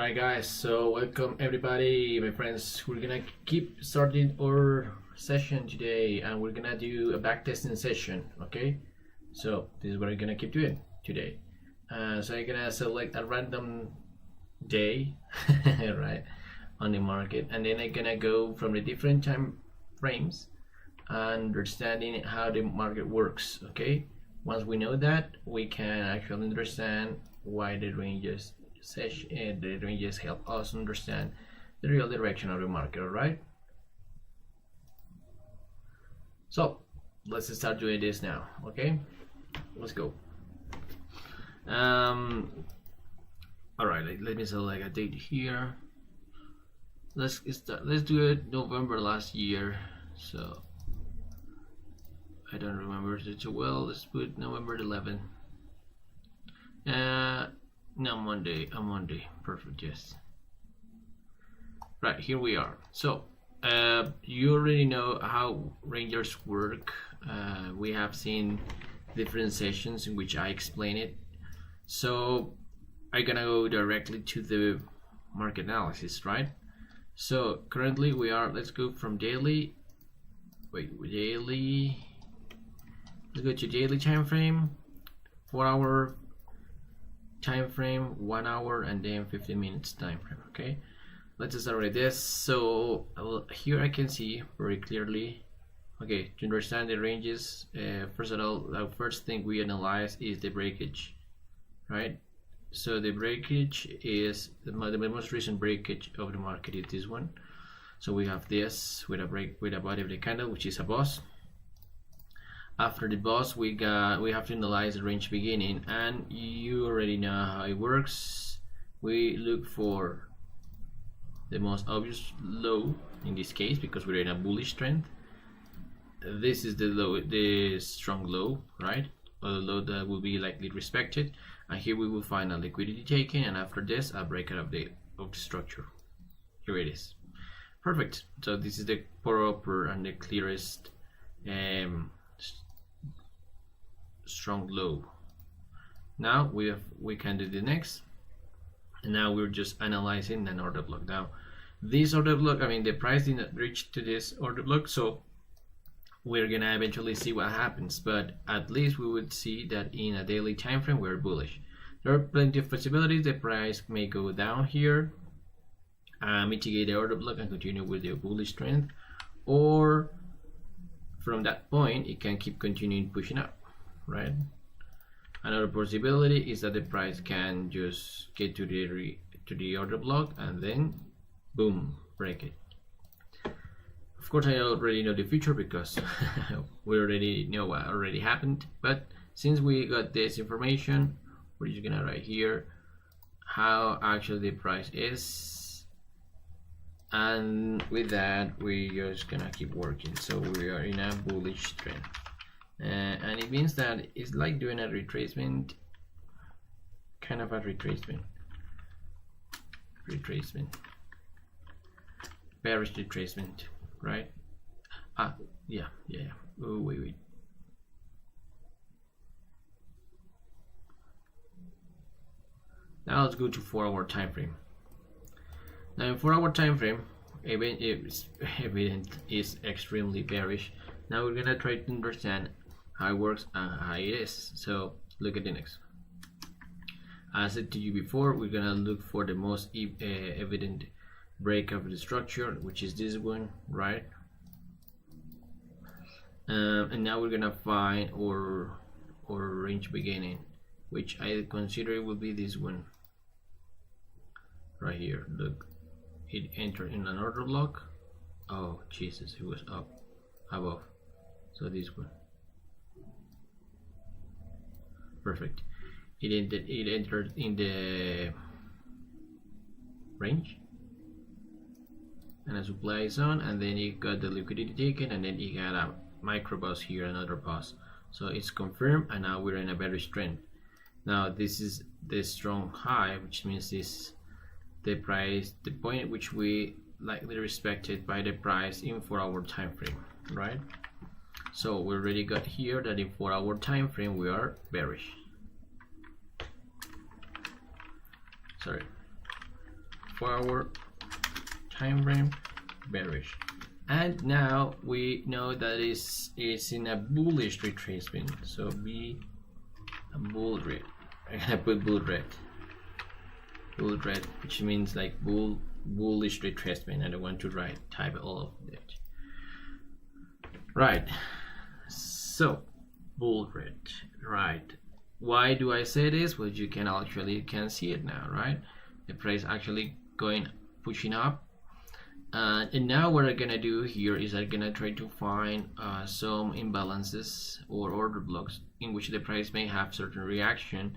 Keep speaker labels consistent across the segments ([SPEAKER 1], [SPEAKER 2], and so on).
[SPEAKER 1] Right, guys, so welcome everybody, my friends. We're gonna keep starting our session today, and we're gonna do a backtesting session. Okay, so this is what I'm gonna keep doing today. So I'm gonna select a random day right, on the market, and then I'm gonna go from the different time frames, understanding how the market works. Okay, once we know that, we can actually understand why the ranges help us understand the real direction of the market. All right, so let's start doing this now. Okay, let's go. All right, let me select a date here. Let's do it November last year, so I don't remember it too well. Let's put November 11th. No, Monday, a Monday, perfect, yes. Right, here we are. So you already know how ranges work. We have seen different sessions in which I explain it, so I'm gonna go directly to the market analysis, right? So currently we are, let's go from daily, daily, let's go to daily time frame, 4 hour time frame, 1 hour, and then 15 minutes time frame. Okay, let's start with this. So here I can see very clearly. Okay, to understand the ranges, first of all, the first thing we analyze is the breakage, right? So the breakage is the most recent breakage of the market is this one. So we have this with a break with a body of the candle, which is a boss. After the boss, we have to analyze the range beginning, and you already know how it works. We look for the most obvious low in this case because we're in a bullish trend. This is the low, the strong low, right? Or the low that will be likely respected, and here we will find a liquidity taken, and after this a breakout of the structure. Here it is. Perfect. So this is the proper and the clearest strong low. Now we can do the next, and now we're just analyzing an order block. Now this order block, I mean the price did not reach to this order block, so we're gonna eventually see what happens, but at least we would see that in a daily time frame we're bullish. There are plenty of possibilities. The price may go down here, mitigate the order block and continue with the bullish trend, or from that point it can keep continuing pushing up, right? Another possibility is that the price can just get to the order block and then boom, break it. Of course I already know the future because we already know what already happened, but since we got this information, we're just gonna write here how actually the price is, and with that we're just gonna keep working. So we are in a bullish trend. And it means that it's like doing a retracement, kind of a retracement, bearish retracement, right? Yeah. Oh, wait. Now let's go to 4 hour time frame. Now in 4 hour time frame, evident is extremely bearish. Now we're gonna try to understand how it works and how it is. So look at the next. As I said to you before, we're gonna look for the most evident break of the structure, which is this one, right? And now we're gonna find our range beginning, which I consider will be this one right here. Look, it entered in an order block. Oh Jesus, it was up above. So this one. Perfect. It entered in the range and a supply zone, and then it got the liquidity taken, and then it got a micro bust here, another pause. So it's confirmed, and now we're in a bearish trend. Now this is the strong high, which means this the price, the point at which we likely respected by the price in 4 hour time frame, right? So we already got here that in 4 hour time frame we are bearish. Sorry. 4-hour time frame, bearish. And now we know that it's in a bullish retracement, so be a bull red. I'm gonna put bull red, which means like bullish retracement. I don't want to type all of that. Right, so bull red, right. Why do I say this? Well, you can see it now, right? The price actually pushing up. And now what I'm gonna do here is I'm gonna try to find some imbalances or order blocks in which the price may have certain reaction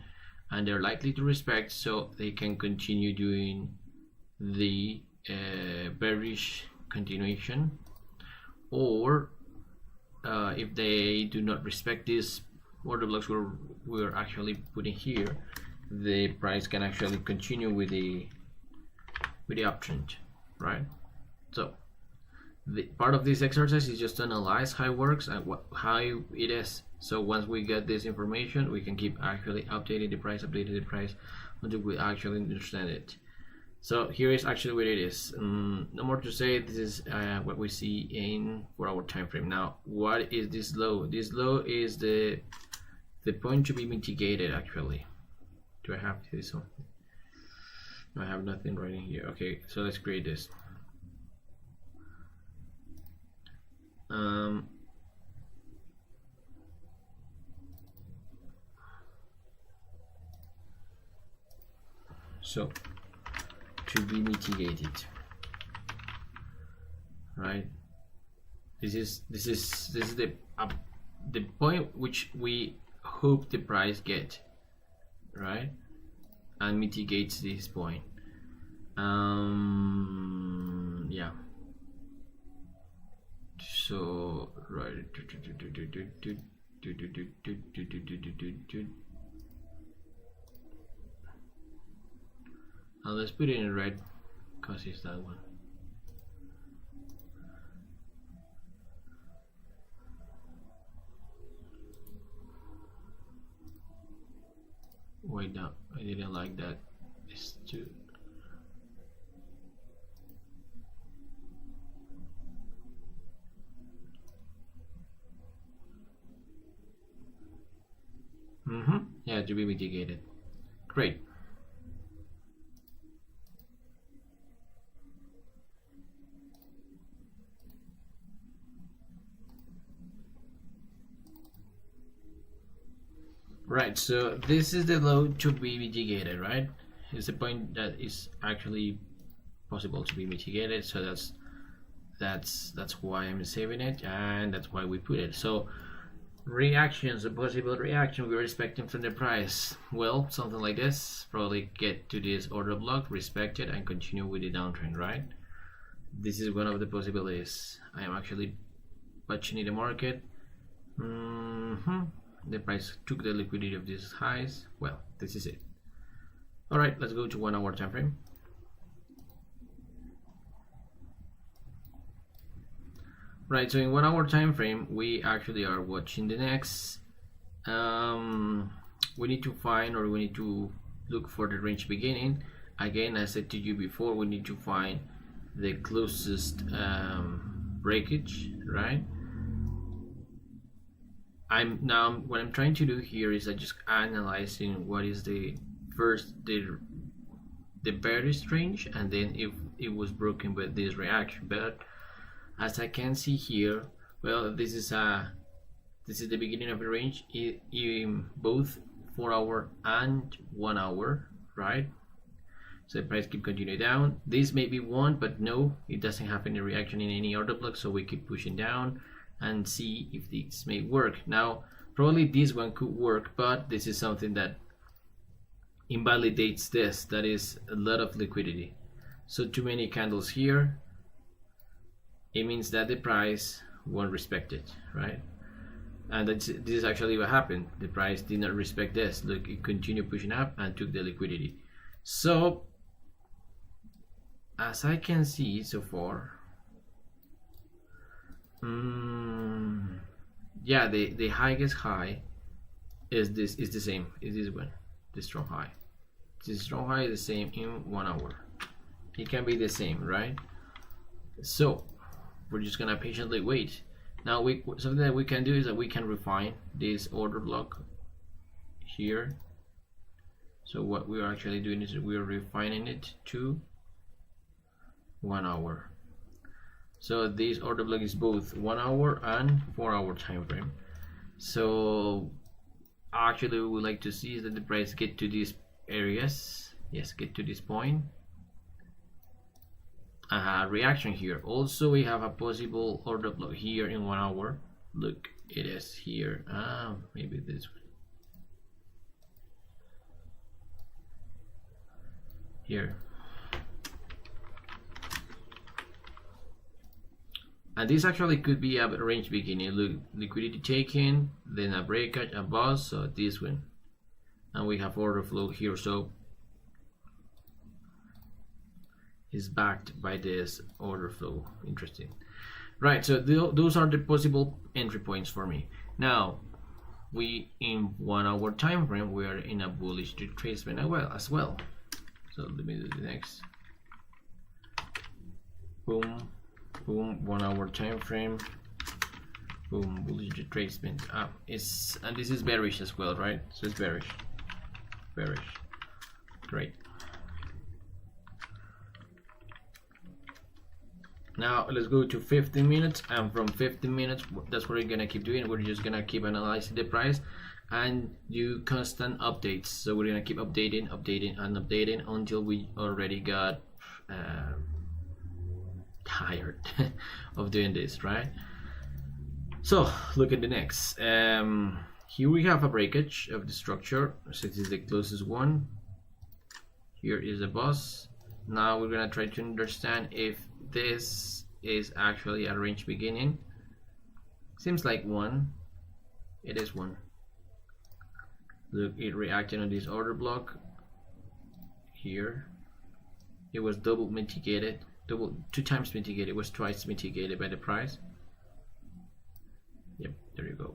[SPEAKER 1] and they're likely to respect, so they can continue doing the bearish continuation. Or if they do not respect these order blocks we're actually putting here, the price can actually continue with the uptrend, right? So the part of this exercise is just to analyze how it works and how it is. So once we get this information, we can keep actually updating the price until we actually understand it. So here is actually what it is. No more to say. This is what we see in 4-hour time frame. Now, what is this low? This low is the point to be mitigated. Actually, do I have this one? No, I have nothing right in here. Okay, so let's create this. So to be mitigated, right? This is the point which we hope the price get, right, and mitigates this point. Yeah. So right. Let's put it in red because it's that one. Wait, no, I didn't like that. It's too. Yeah, to be mitigated. Great. Right, so this is the low to be mitigated, right? It's the point that is actually possible to be mitigated. So that's why I'm saving it, and that's why we put it. So reactions, a possible reaction we're expecting from the price. Well, something like this, probably get to this order block, respect it, and continue with the downtrend, right? This is one of the possibilities. I am actually watching the market. The price took the liquidity of these highs. Well, this is it. All right, let's go to 1-hour time frame. Right, so in 1-hour time frame, we actually are watching the next. We need to find, or we need to look for the range beginning. Again, I said to you before, we need to find the closest breakage, right? What I'm trying to do here is I'm just analyzing what is the bearish range, and then if it was broken with this reaction. But as I can see here, well, this is the beginning of the range in both 4-hour and 1 hour, right? So the price keep continuing down. This may be one, but no, it doesn't have any reaction in any order block, so we keep pushing down and see if this may work. Now probably this one could work, but this is something that invalidates this. That is a lot of liquidity. So too many candles here, it means that the price won't respect it, right? And this is actually what happened. The price did not respect this. Look, it continued pushing up and took the liquidity. So as I can see so far, yeah, the highest high is the same. Is this one, the strong high. This strong high is the same in 1 hour. it can be the same, right? So we're just gonna patiently wait. Now something that we can do is that we can refine this order block here. So what we are actually doing is we are refining it to 1 hour. So this order block is both 1 hour and 4 hour time frame. So actually we would like to see that the price get to these areas. Yes, get to this point. Reaction here. Also we have a possible order block here in 1 hour. Look, it is here. Maybe this one. Here. And this actually could be a range beginning. Look, liquidity taken, then a breakage, a bust, so this one. And we have order flow here, so is backed by this order flow. Interesting. Right, so those are the possible entry points for me. Now, we in 1 hour time frame, we are in a bullish retracement as well. So let me do the next. Boom, boom, 1 hour time frame. Boom, bullish retracement. And this is bearish as well, right? So it's bearish. Bearish. Great. Now let's go to 15 minutes, and from 15 minutes, that's what we're gonna keep doing. We're just gonna keep analyzing the price and do constant updates. So we're gonna keep updating until we already got tired of doing this, right? So look at the next. Here we have a breakage of the structure. So this is the closest one. Here is a bust. Now we're gonna try to understand if this is actually a range beginning. Seems like one. It is one. Look, it reacted on this order block here. It was double mitigated, two times mitigated. It was twice mitigated by the price. Yep, there you go.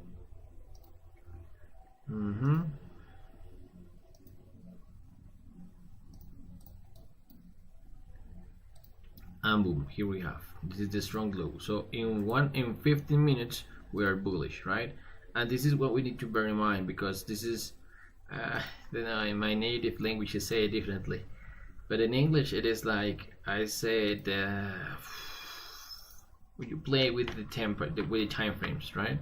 [SPEAKER 1] And boom, here we have, this is the strong low. So in 15 minutes we are bullish, right? And this is what we need to bear in mind, because this is in my native language I say it differently, but in English it is like I said, you play with the time frames, right?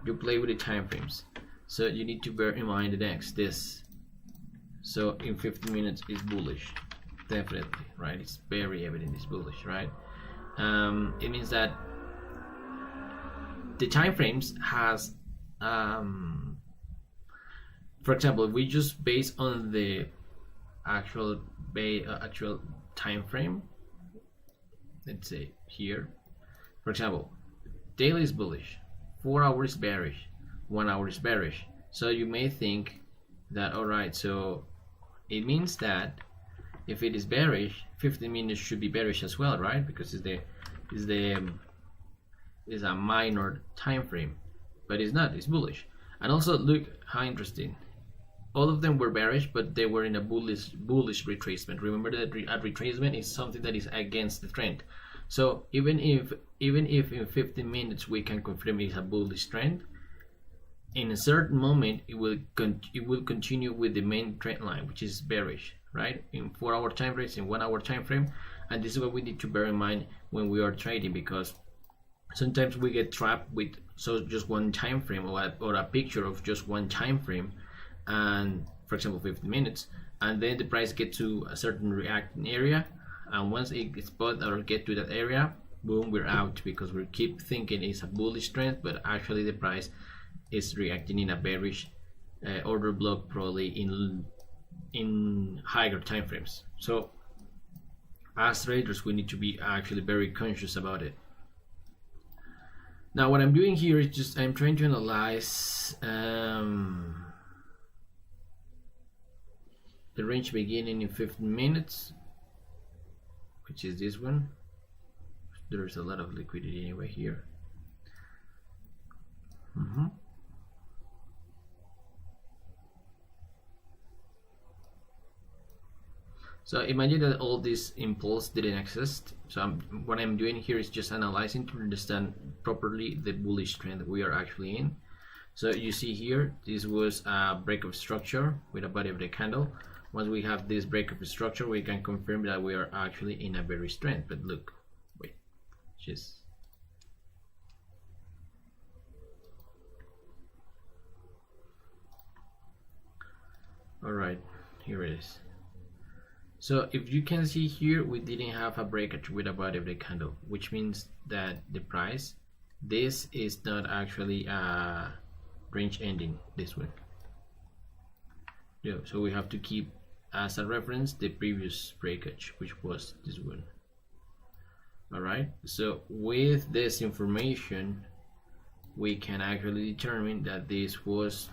[SPEAKER 1] You play with the time frames, so you need to bear in mind this. So in 15 minutes is bullish, definitely, right? It's very evident it's bullish, right? It means that the time frames has for example, if we just base on the actual time frame, let's say here, for example, daily is bullish, 4 hours bearish, 1 hour is bearish. So you may think that, all right, so it means that if it is bearish, 15 minutes should be bearish as well, right? Because it's a minor time frame, but it's not, it's bullish. And also look how interesting, all of them were bearish, but they were in a bullish retracement. Remember that a retracement is something that is against the trend. So even if in 15 minutes we can confirm it's a bullish trend, in a certain moment it will continue with the main trend line, which is bearish, right? In 4 hour time frames, in 1 hour time frame. And this is what we need to bear in mind when we are trading, because sometimes we get trapped with just one time frame, or a picture of just one time frame, and for example 15 minutes, and then the price gets to a certain reacting area, and once it gets bought or get to that area, boom, we're out, because we keep thinking it's a bullish trend, but actually the price is reacting in a bearish order block, probably in higher time frames. So as traders we need to be actually very conscious about it. Now what I'm doing here is just I'm trying to analyze the range beginning in 15 minutes, which is this one. There's a lot of liquidity anyway here. So imagine that all this impulse didn't exist. So what I'm doing here is just analyzing to understand properly the bullish trend we are actually in. So you see here, this was a break of structure with a body of the candle. Once we have this break of structure, we can confirm that we are actually in a bearish trend. But look, wait, just all right, here it is. So if you can see here, we didn't have a breakage with a body of the candle, which means that the price, this is not actually a range ending, this one. Yeah, so we have to keep as a reference the previous breakage, which was this one. All right, so with this information, we can actually determine that this was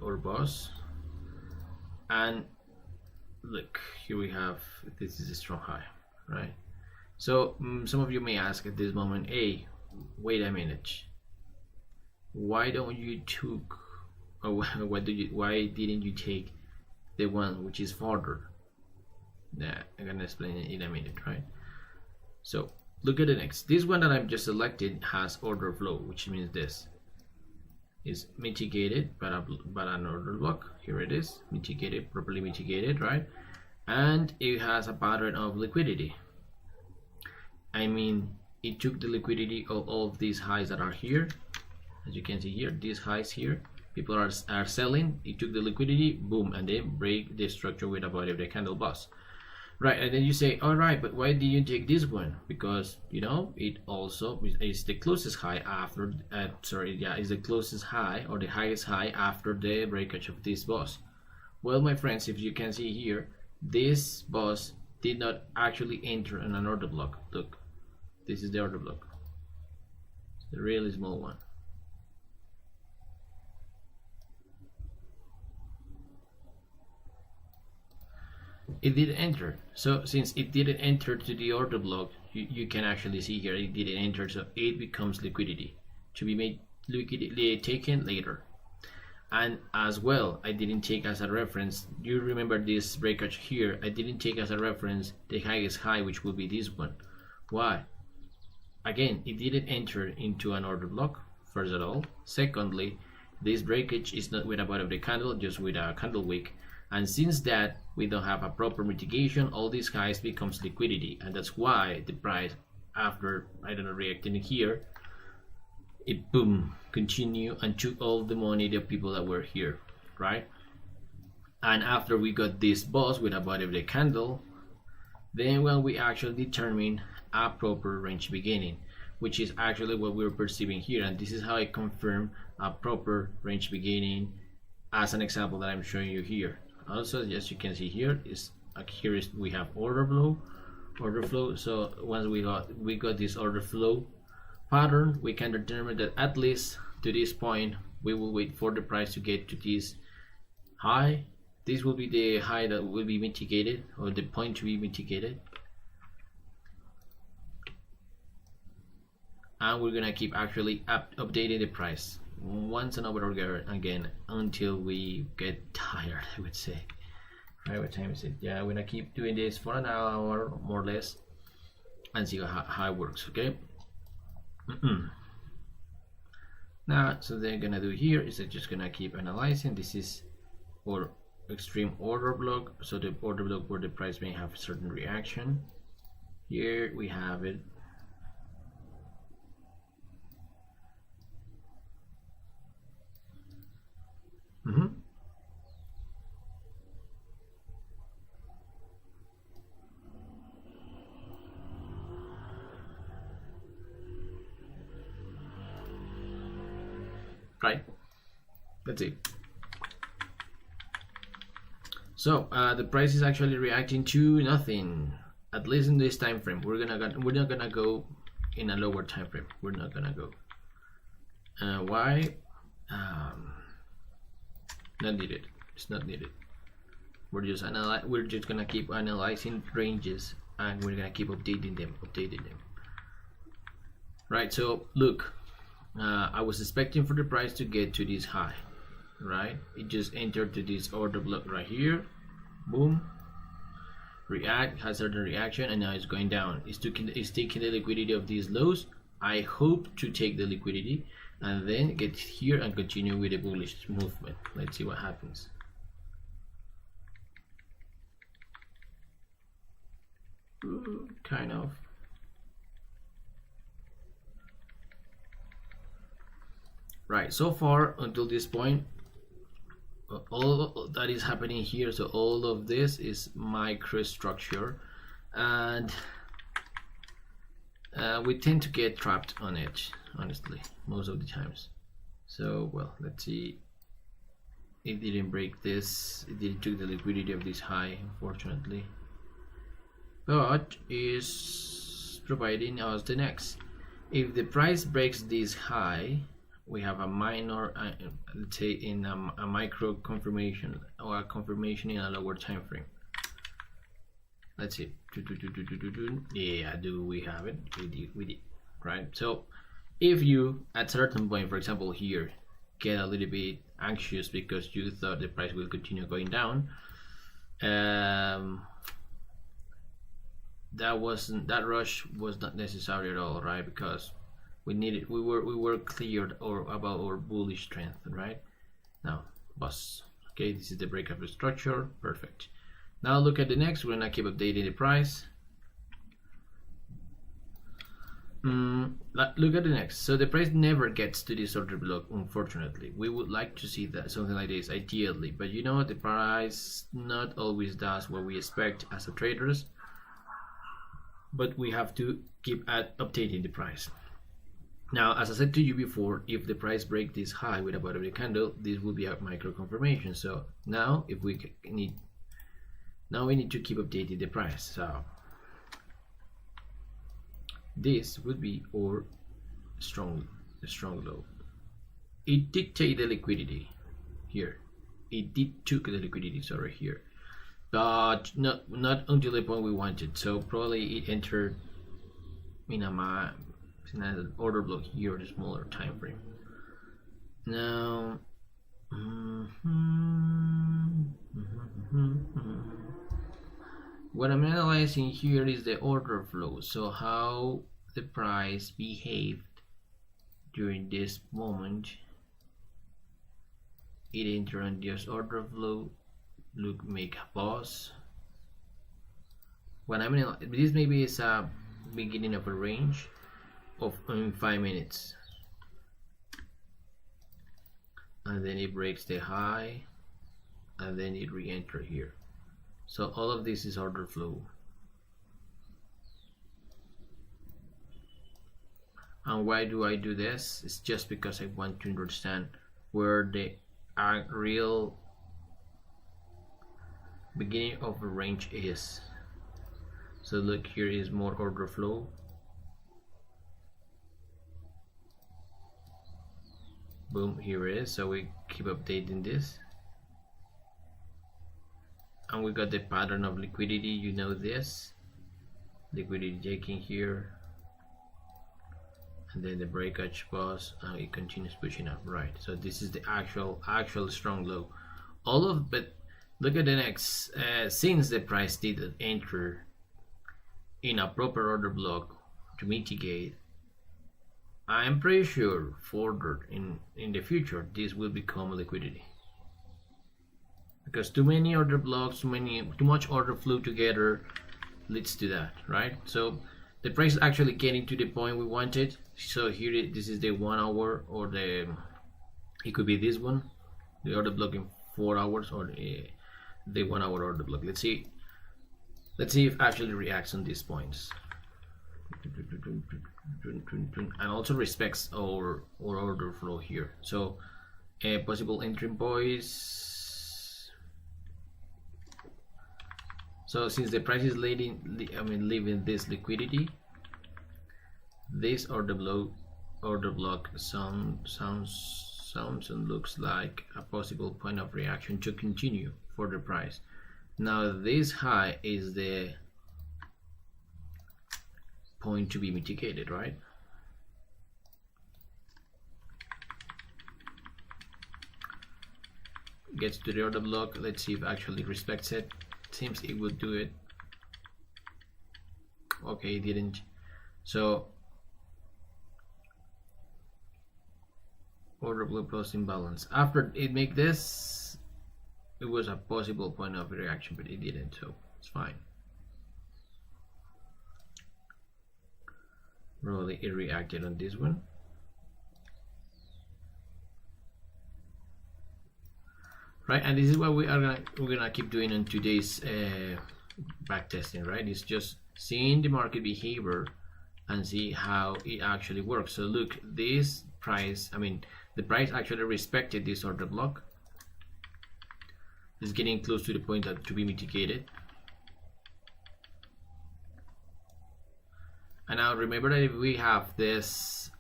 [SPEAKER 1] our boss. And look, here we have, this is a strong high, right? So some of you may ask at this moment, hey, wait a minute, why don't you took, or why didn't you take the one which is farther? Yeah, I'm gonna explain it in a minute, right? So look at the next. This one that I've just selected has order flow, which means this is mitigated by an order block. Here it is, mitigated, properly mitigated, right? And it has a pattern of liquidity. I mean, it took the liquidity of all of these highs that are here. As you can see here, these highs here, people are selling. It took the liquidity, boom, and then break the structure with a body of the candle boss. Right, and then you say, all right, but why did you take this one? Because, you know, it also is the closest high after, is the closest high or the highest high after the breakage of this boss. Well, my friends, if you can see here, this boss did not actually enter in an order block. Look, this is the order block, the really small one. It didn't enter. So since it didn't enter to the order block, you can actually see here it didn't enter, so it becomes liquidity to be made taken later. And as well, I didn't take as a reference, you remember this breakage here, I didn't take as a reference the highest high, which will be this one. Why? Again, it didn't enter into an order block, first of all. Secondly, this breakage is not with a body of the candle, just with a candle wick. And since that we don't have a proper mitigation, all these highs becomes liquidity, and that's why the price, after, I don't know, reacting here, it boom, continue and took all the money the people that were here, right? And after we got this boss with a body of the candle, then when we actually determine a proper range beginning, which is actually what we're perceiving here, and this is how I confirm a proper range beginning as an example that I'm showing you here. Also, as you can see here, we have order flow. So once we got this order flow pattern, we can determine that at least to this point we will wait for the price to get to this high. This will be the high that will be mitigated, or the point to be mitigated, and we're gonna keep actually updating the price once and over again until we get tired, I would say. Right, what time is it? Yeah, we're gonna keep doing this for an hour more or less and see how it works. Okay. Now, so they're gonna do here is they're just gonna keep analyzing. This is our extreme order block, so the order block where the price may have a certain reaction. Here we have it. Right, that's it. So the price is actually reacting to nothing, at least in this time frame. We're not gonna go in a lower time frame. We're not gonna go. Why? Not needed. It's not needed. We're just gonna keep analyzing ranges, and we're gonna keep updating them. Right. So look, I was expecting for the price to get to this high, right? It just entered to this order block right here, boom, react, has certain reaction, and now it's going down. It's taking the liquidity of these lows. I hope to take the liquidity and then get here and continue with the bullish movement. Let's see what happens. Kind of. Right, so far until this point, all that is happening here, so all of this is microstructure, and we tend to get trapped on it, honestly, most of the times. So, well, let's see. It didn't break this, it didn't take the liquidity of this high, unfortunately, but is providing us the next. If the price breaks this high, we have a minor, let's say in a micro confirmation or a confirmation in a lower time frame. Let's see. Yeah, do we have it? We did, right? So if you at certain point, for example here, get a little bit anxious because you thought the price will continue going down, that rush was not necessary at all, right? Because we were cleared about our bullish strength, right? Now bust. Okay, this is the breakup of the structure. Perfect. Now look at the next. We're gonna keep updating the price. Look at the next. So the price never gets to this order block, unfortunately. We would like to see that something like this ideally, but you know, the price not always does what we expect as a traders, but we have to keep updating the price. Now, as I said to you before, if the price breaks this high with a bottom of the candle, this will be a micro confirmation. So now, if we need to keep updating the price. So this would be our strong low. It dictated the liquidity here. It took the liquidity, sorry, here, but not until the point we wanted. So probably it entered in an order block here, the smaller time frame. Now, what I'm analyzing here is the order flow. So how the price behaved during this moment. It entered on this order flow. Look, make a pause. When this maybe is a beginning of a range of 5 minutes, and then it breaks the high, and then it re-enter here. So all of this is order flow. And why do I do this? It's just because I want to understand where the real beginning of a range is. So look, here is more order flow. Boom, here it is. So we keep updating this, and we got the pattern of liquidity. You know this liquidity taking here, and then the breakage pause, and it continues pushing up, right? So this is the actual strong low. But look at the next. Since the price didn't enter in a proper order block to mitigate, I'm pretty sure further in the future this will become liquidity, because too many order blocks, too much order flow together leads to that, right? So the price is actually getting to the point we wanted. So here this is the 1 hour, or it could be this one, the order block in 4 hours, or the 1 hour order block. Let's see if it actually reacts on these points, and also respects our order flow here. So possible entry points. So since the price is leaving this liquidity, this order block sounds and looks like a possible point of reaction to continue for the price. Now this high is the point to be mitigated, right? gets to the order block. Let's see if it actually respects it. Seems it would do it. Okay, it didn't. So order block plus imbalance. After it make this, it was a possible point of reaction, but it didn't, so it's fine. Probably it reacted on this one. Right, and this is what we're gonna keep doing in today's backtesting, right? It's just seeing the market behavior and see how it actually works. So look, this price, I mean, the price actually respected this order block. It's getting close to the point that to be mitigated. And now remember that if we have this,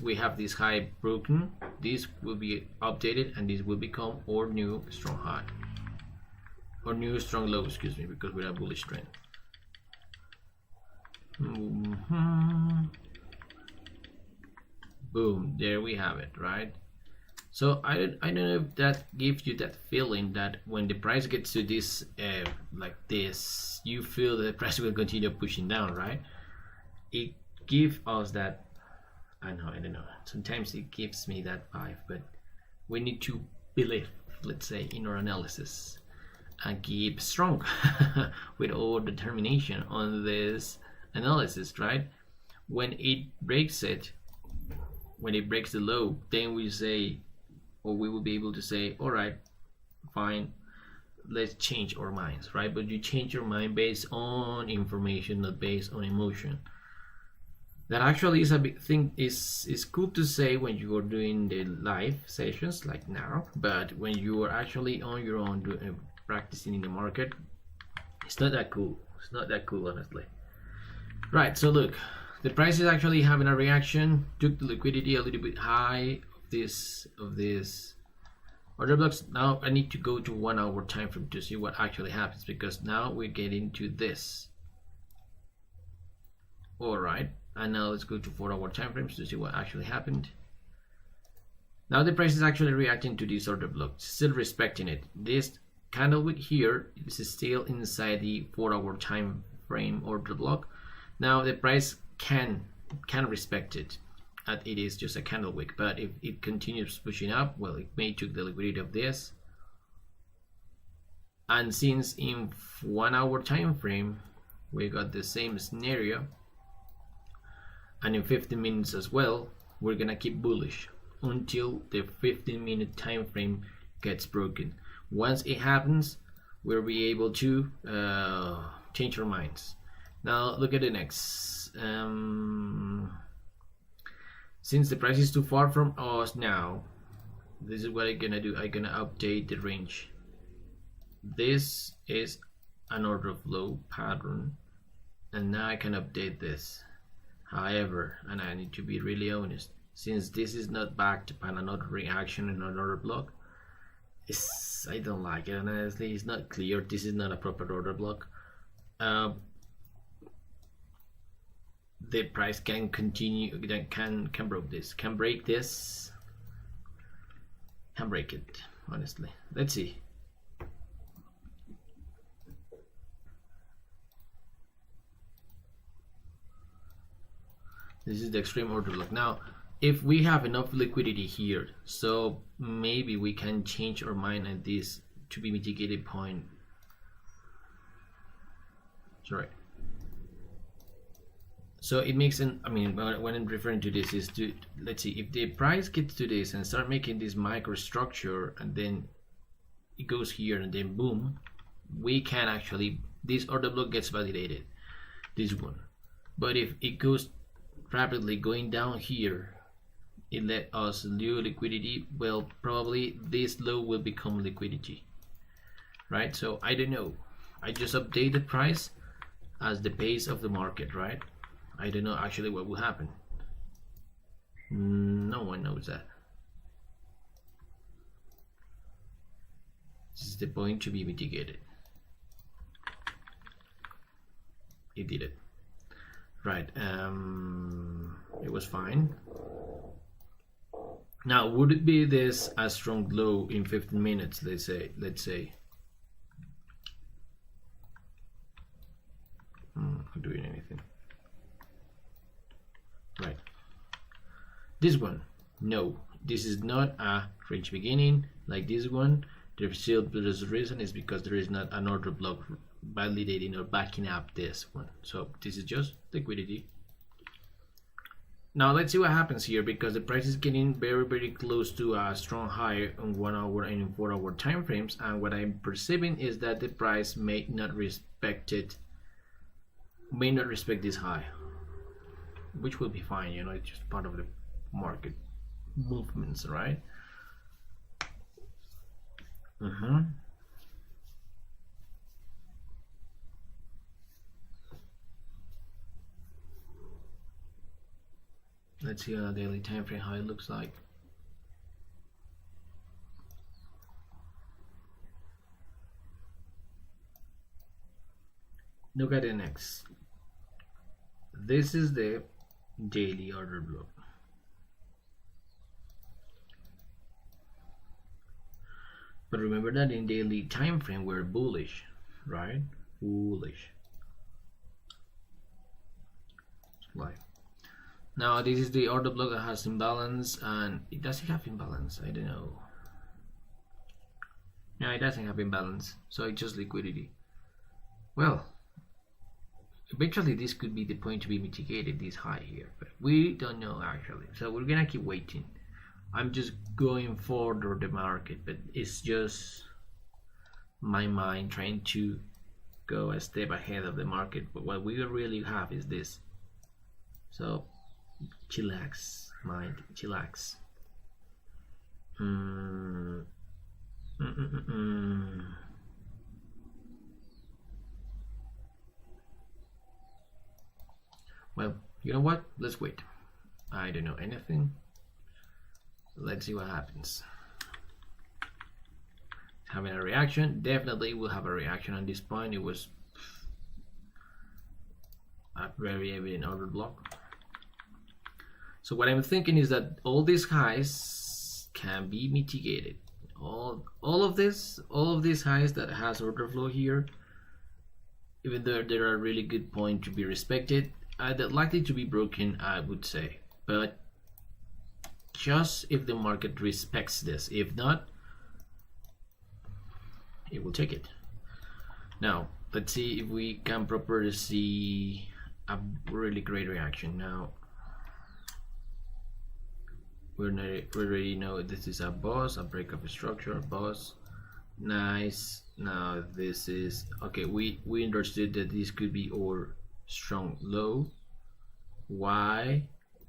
[SPEAKER 1] we have this high broken, this will be updated and this will become our new strong high, or new strong low, excuse me, because we're a bullish trend. Boom, there we have it, right? So I don't know if that gives you that feeling that when the price gets to this like this, you feel the price will continue pushing down, right? It gives us that, I don't know, sometimes it gives me that vibe, but we need to believe, let's say, in our analysis and keep strong with our determination on this analysis, right? When it breaks it, when it breaks the low, then we say, or we will be able to say, all right, fine, let's change our minds, right? But you change your mind based on information, not based on emotion. That actually is a big thing. Is cool to say when you are doing the live sessions like now, but when you are actually on your own practicing in the market, it's not that cool. It's not that cool, honestly. Right, so look, the price is actually having a reaction, took the liquidity a little bit high of this order blocks. Now I need to go to 1 hour time frame to see what actually happens, because now we're getting to this. All right, and now let's go to 4 hour time frames to see what actually happened. Now the price is actually reacting to this order block, still respecting it. This candle wick here is still inside the 4 hour time frame order block. Now the price can respect it, and it is just a candle wick, but if it continues pushing up, well, it may take the liquidity of this. And since in 1 hour time frame we got the same scenario, and in 15 minutes as well, we're gonna keep bullish until the 15-minute time frame gets broken. Once it happens, we'll be able to change our minds. Now look at the next. Since the price is too far from us now, this is what I'm gonna do. I'm gonna update the range. This is an order flow pattern, and now I can update this. However, and I need to be really honest, since this is not backed by another reaction in another block, I don't like it, and honestly it's not clear. This is not a proper order block. The price can continue, can break this, can break this, can break it, honestly. Let's see. This is the extreme order block. Now if we have enough liquidity here, so maybe we can change our mind at this to be mitigated point. Sorry. So it makes an, I mean, when I'm referring to this is to, let's see, if the price gets to this and start making this microstructure and then it goes here and then boom, we can actually, this order block gets validated, this one. But if it goes rapidly going down here, it let us new liquidity, well, probably this low will become liquidity, right? So I don't know, I just update the price as the pace of the market, right? I don't know actually what will happen. No one knows that. This is the point to be mitigated. It did it. Right, it was fine. Now, would it be this a strong low in 15 minutes? Let's say. Not doing anything. Right. This one, no. This is not a range beginning like this one. The reason is because there is not an order block validating or backing up this one. So this is just liquidity. Now let's see what happens here, because the price is getting very close to a strong high on 1 hour and 4 hour time frames, and what I'm perceiving is that the price may not respect this high, which will be fine, you know, it's just part of the market movements, right? Let's see on a daily time frame how it looks like. Look at the next. This is the daily order block. But remember that in daily time frame we're bullish, right? Bullish. Right. Now this is the order block that has imbalance, and it doesn't have imbalance. I don't know. No, it doesn't have imbalance, so it's just liquidity. Well, eventually this could be the point to be mitigated, this high here, but we don't know actually. So we're gonna keep waiting. I'm just going further the market, but it's just my mind trying to go a step ahead of the market. But what we really have is this. So chillax, mind, chillax. Well, you know what? Let's wait. I don't know anything. Let's see what happens. Having a reaction. Definitely will have a reaction on this point. It was a very evident order block. So what I'm thinking is that all these highs can be mitigated. All of these highs that has order flow here, even though there are really good point to be respected, they're likely to be broken, I would say. But just if the market respects this. If not, it will take it. Now let's see if we can properly see a really great reaction. Now we already know this is a boss, a break of a structure, boss. Nice. Now this is okay. We understood that this could be our strong low. Why?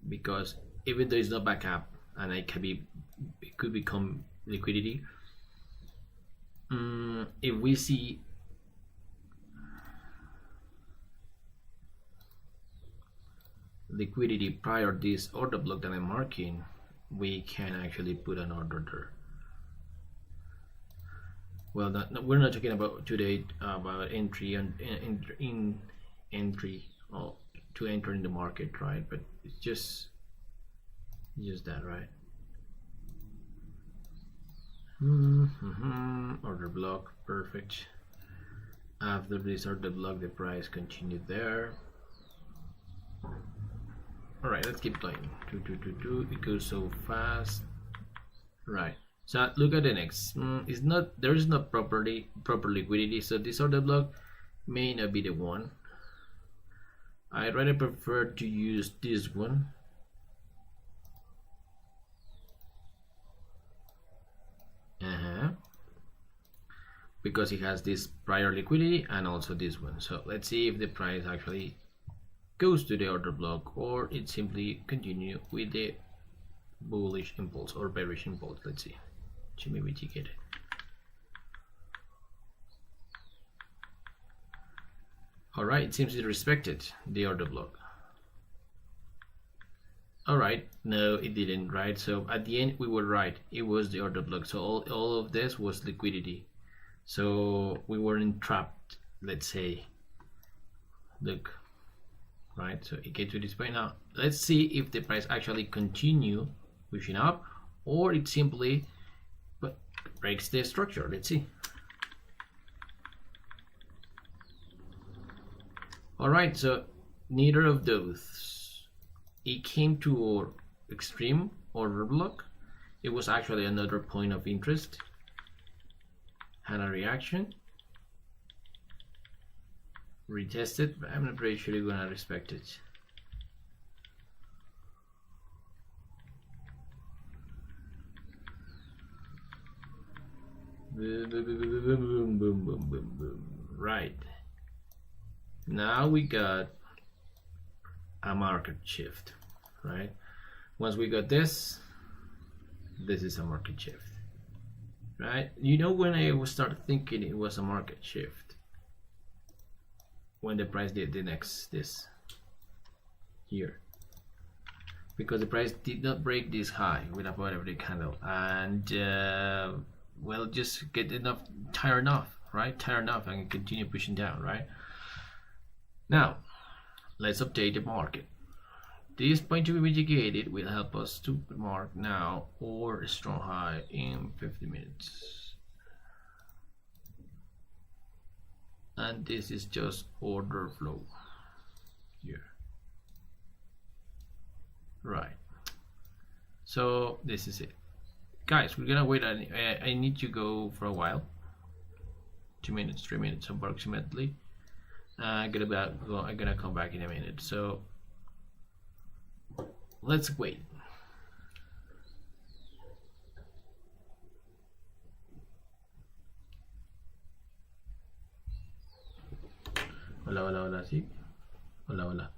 [SPEAKER 1] Because even though it's not back up, and it could become liquidity. If we see liquidity prior to this order block that I'm marking, we can actually put an order there. Well, we're not talking about today about entry and in entry or to enter in the market, right? But it's just that, right? Order block, perfect. After this order block, the price continued there. All right, let's keep going. It goes so fast, right? So look at the next. There is not proper liquidity, so this order block may not be the one. I rather prefer to use this one. Because it has this prior liquidity and also this one. So let's see if the price actually goes to the order block or it simply continue with the bullish impulse or bearish impulse. Let's see. To maybe take it. Alright, it seems it respected the order block. Alright, no it didn't, right? So at the end we were right, it was the order block. So all of this was liquidity. So we weren't trapped, let's say. Look, right? So it gets to this point now. Let's see if the price actually continue pushing up or it simply breaks the structure. Let's see. All right, so neither of those. It came to our extreme order block. It was actually another point of interest. Had a reaction. Retested, but I'm not pretty sure you're gonna respect it. Boom, boom, boom, boom, boom, boom, boom, boom, boom. Right. Now we got a market shift, right? Once we got this is a market shift, right? You know, when I started thinking it was a market shift, when the price did the next this here, because the price did not break this high with a every candle, and well, just get enough, tired enough, right? Tired enough and continue pushing down, right? Now let's update the market. This point to be mitigated will help us to mark now or a strong high in 50 minutes. And this is just order flow here. Right. So this is it. Guys, we're gonna wait. I need to go for a while. 2 minutes, 3 minutes approximately. I'm gonna come back in a minute. So let's wait. Hola, hola, hola, sí. Hola, hola.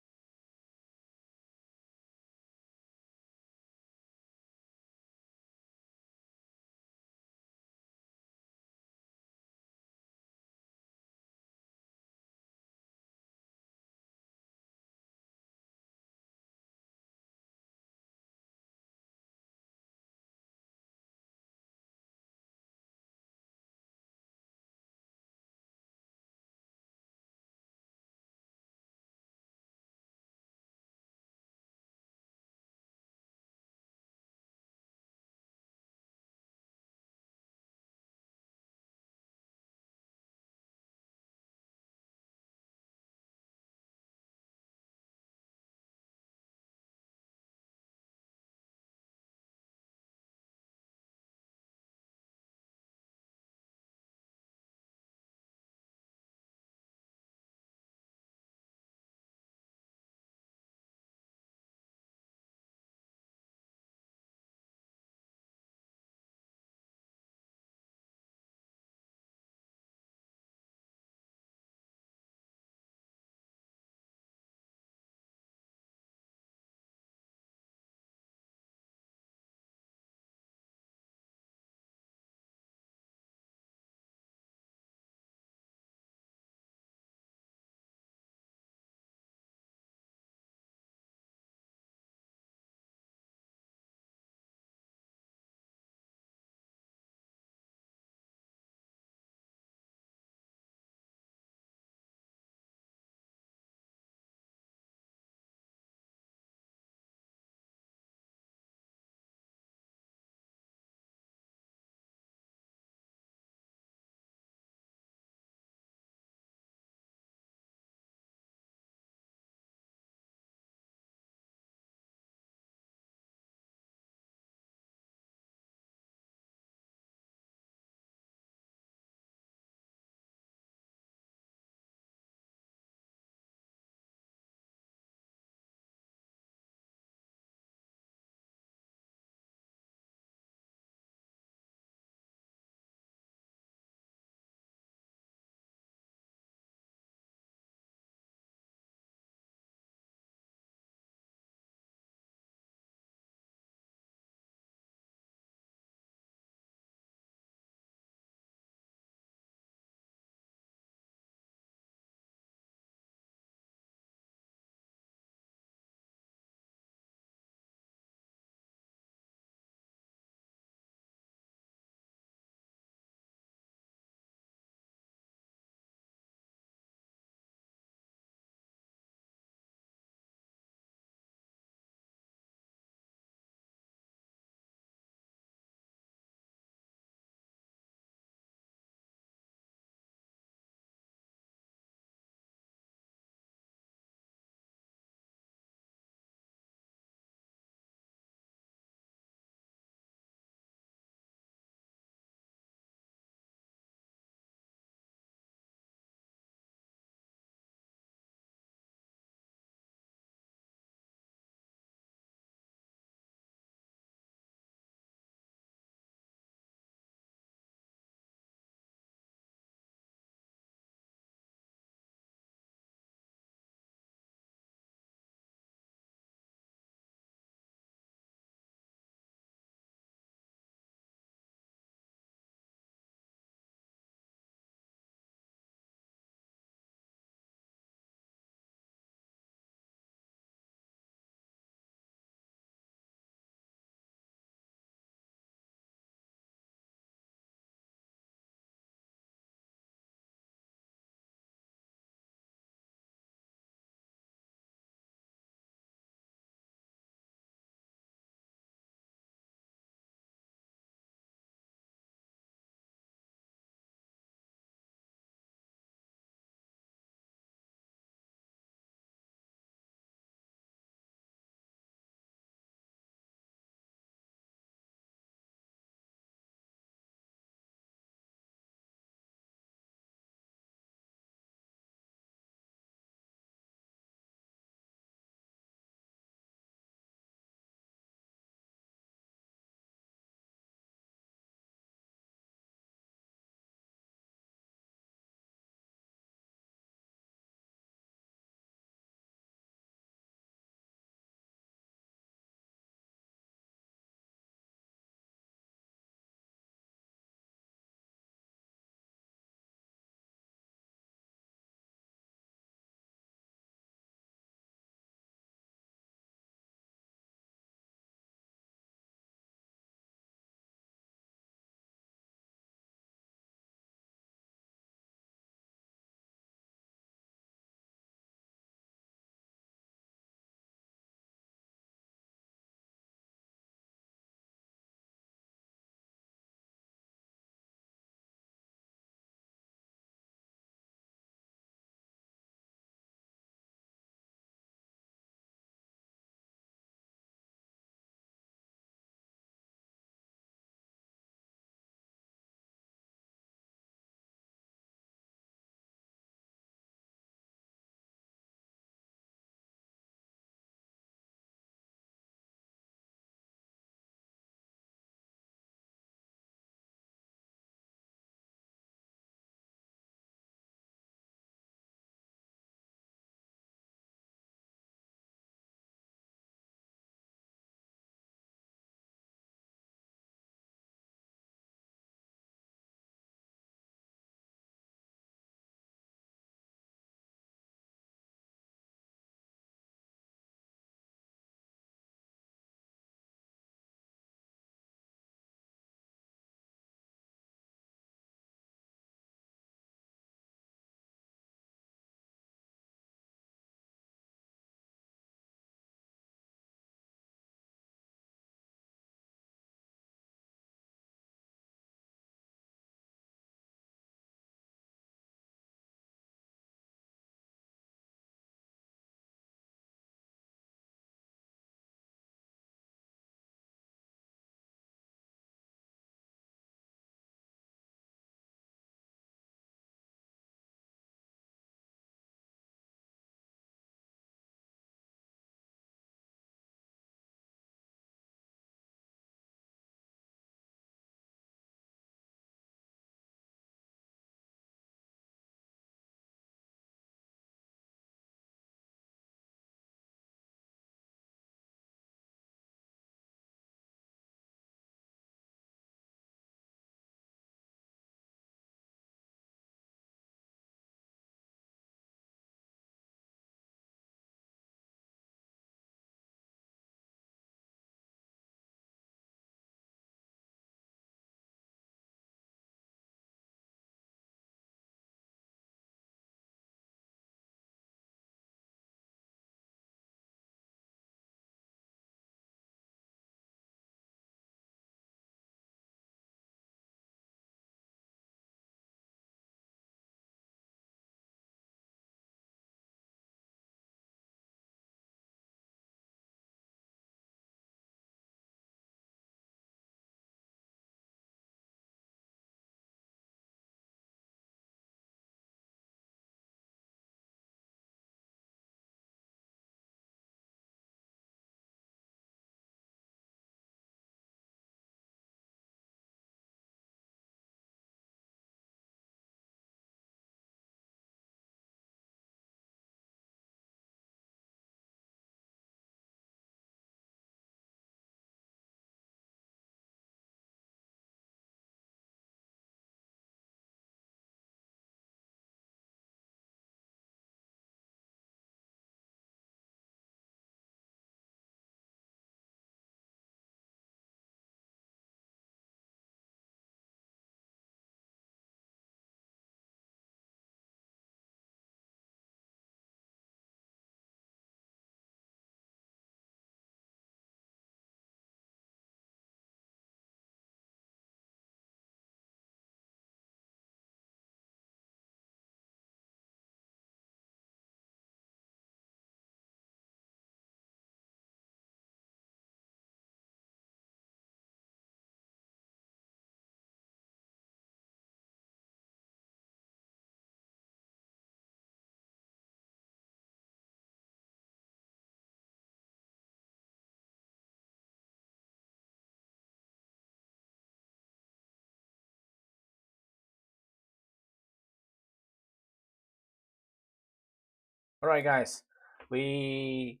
[SPEAKER 1] All right, guys, we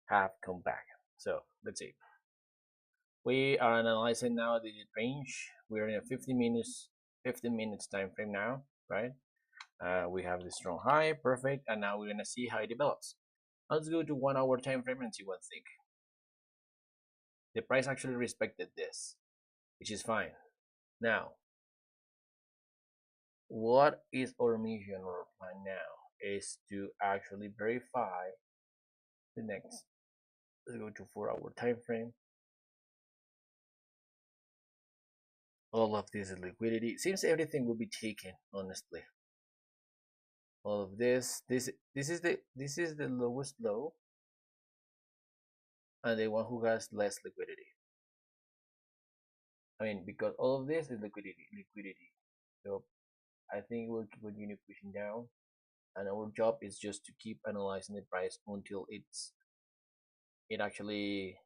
[SPEAKER 1] have come back. So let's see. We are analyzing now the range. We're in a 15 minutes time frame now, right? We have the strong high, perfect, and now we're gonna see how it develops. Let's go to 1 hour time frame and see what thing. The price actually respected this, which is fine. Now, what is our mission or plan now is to actually verify the next. Let's go to 4 hour time frame. All of this is liquidity. Seems everything will be taken, honestly. All of this is the lowest low and the one who has less liquidity. I mean, because all of this is liquidity. So I think we'll continue pushing down, and our job is just to keep analyzing the price until it actually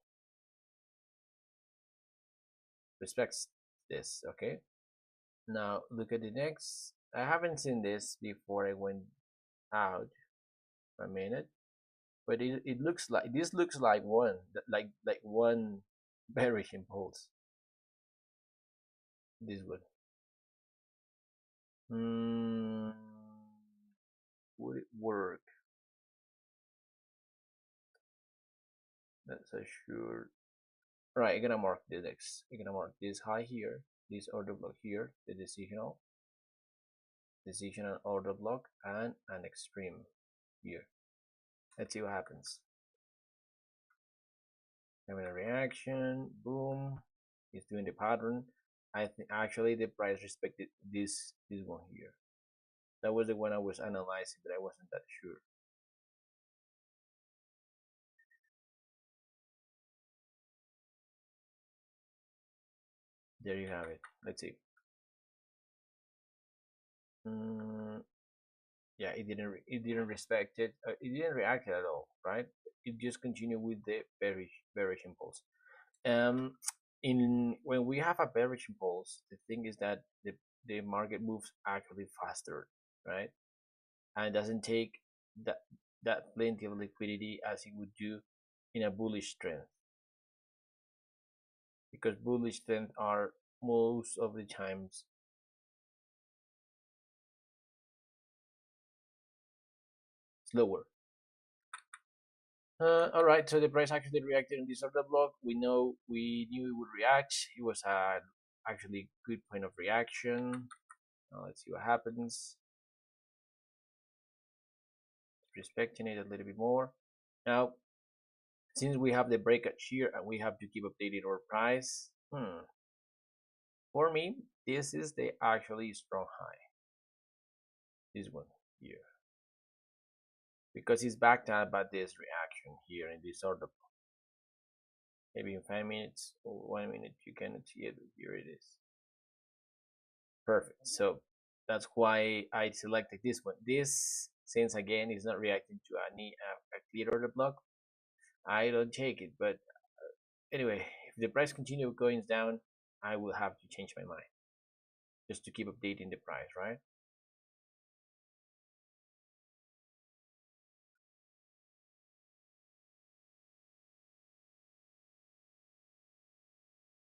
[SPEAKER 1] respects this. Okay. Now look at the next. I haven't seen this before I went out for a minute, but it looks like this looks like one bearish impulse. This one. Hmm, would it work? That's a sure. Right, I'm gonna mark the next. I'm gonna mark this high here, this order block here, the decisional order block, and an extreme here. Let's see what happens. Having a reaction, boom. It's doing the pattern. I think actually the price respected this one here. That was the one I was analyzing, but I wasn't that sure. There you have it. Let's see. Mm, yeah, it didn't respect it. It didn't react at all, right? It just continued with the bearish impulse. Um, in when we have a bearish impulse, the thing is that the market moves actually faster, right? And doesn't take that plenty of liquidity as it would do in a bullish trend, because bullish trends are most of the times slower. All right, so the price actually reacted on this order block. We knew it would react. It was a actually good point of reaction. Now let's see what happens. Respecting it a little bit more. Now, since we have the breakage here and we have to keep updating our price, for me, this is the actually strong high. This one here, because it's backed up by this reaction here in this order block. Maybe in 5 minutes or 1 minute you cannot see it. Here it is. Perfect. So that's why I selected this one. This, since again is not reacting to a clear order block, I don't take it. But anyway, if the price continues going down, I will have to change my mind just to keep updating the price, right?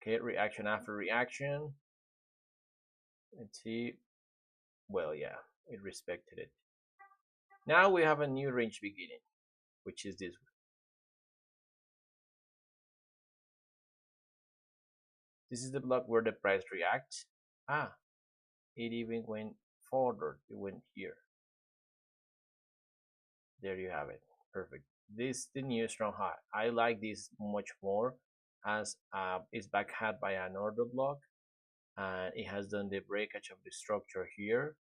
[SPEAKER 1] Okay, reaction after reaction. Let's see. Well, yeah, it respected it. Now we have a new range beginning, which is this one. This is the block where the price reacts. Ah, it even went forward. It went here. There you have it. Perfect. This is the new strong high. I like this much more, as it's back had by an order block, and it has done the breakage of the structure here.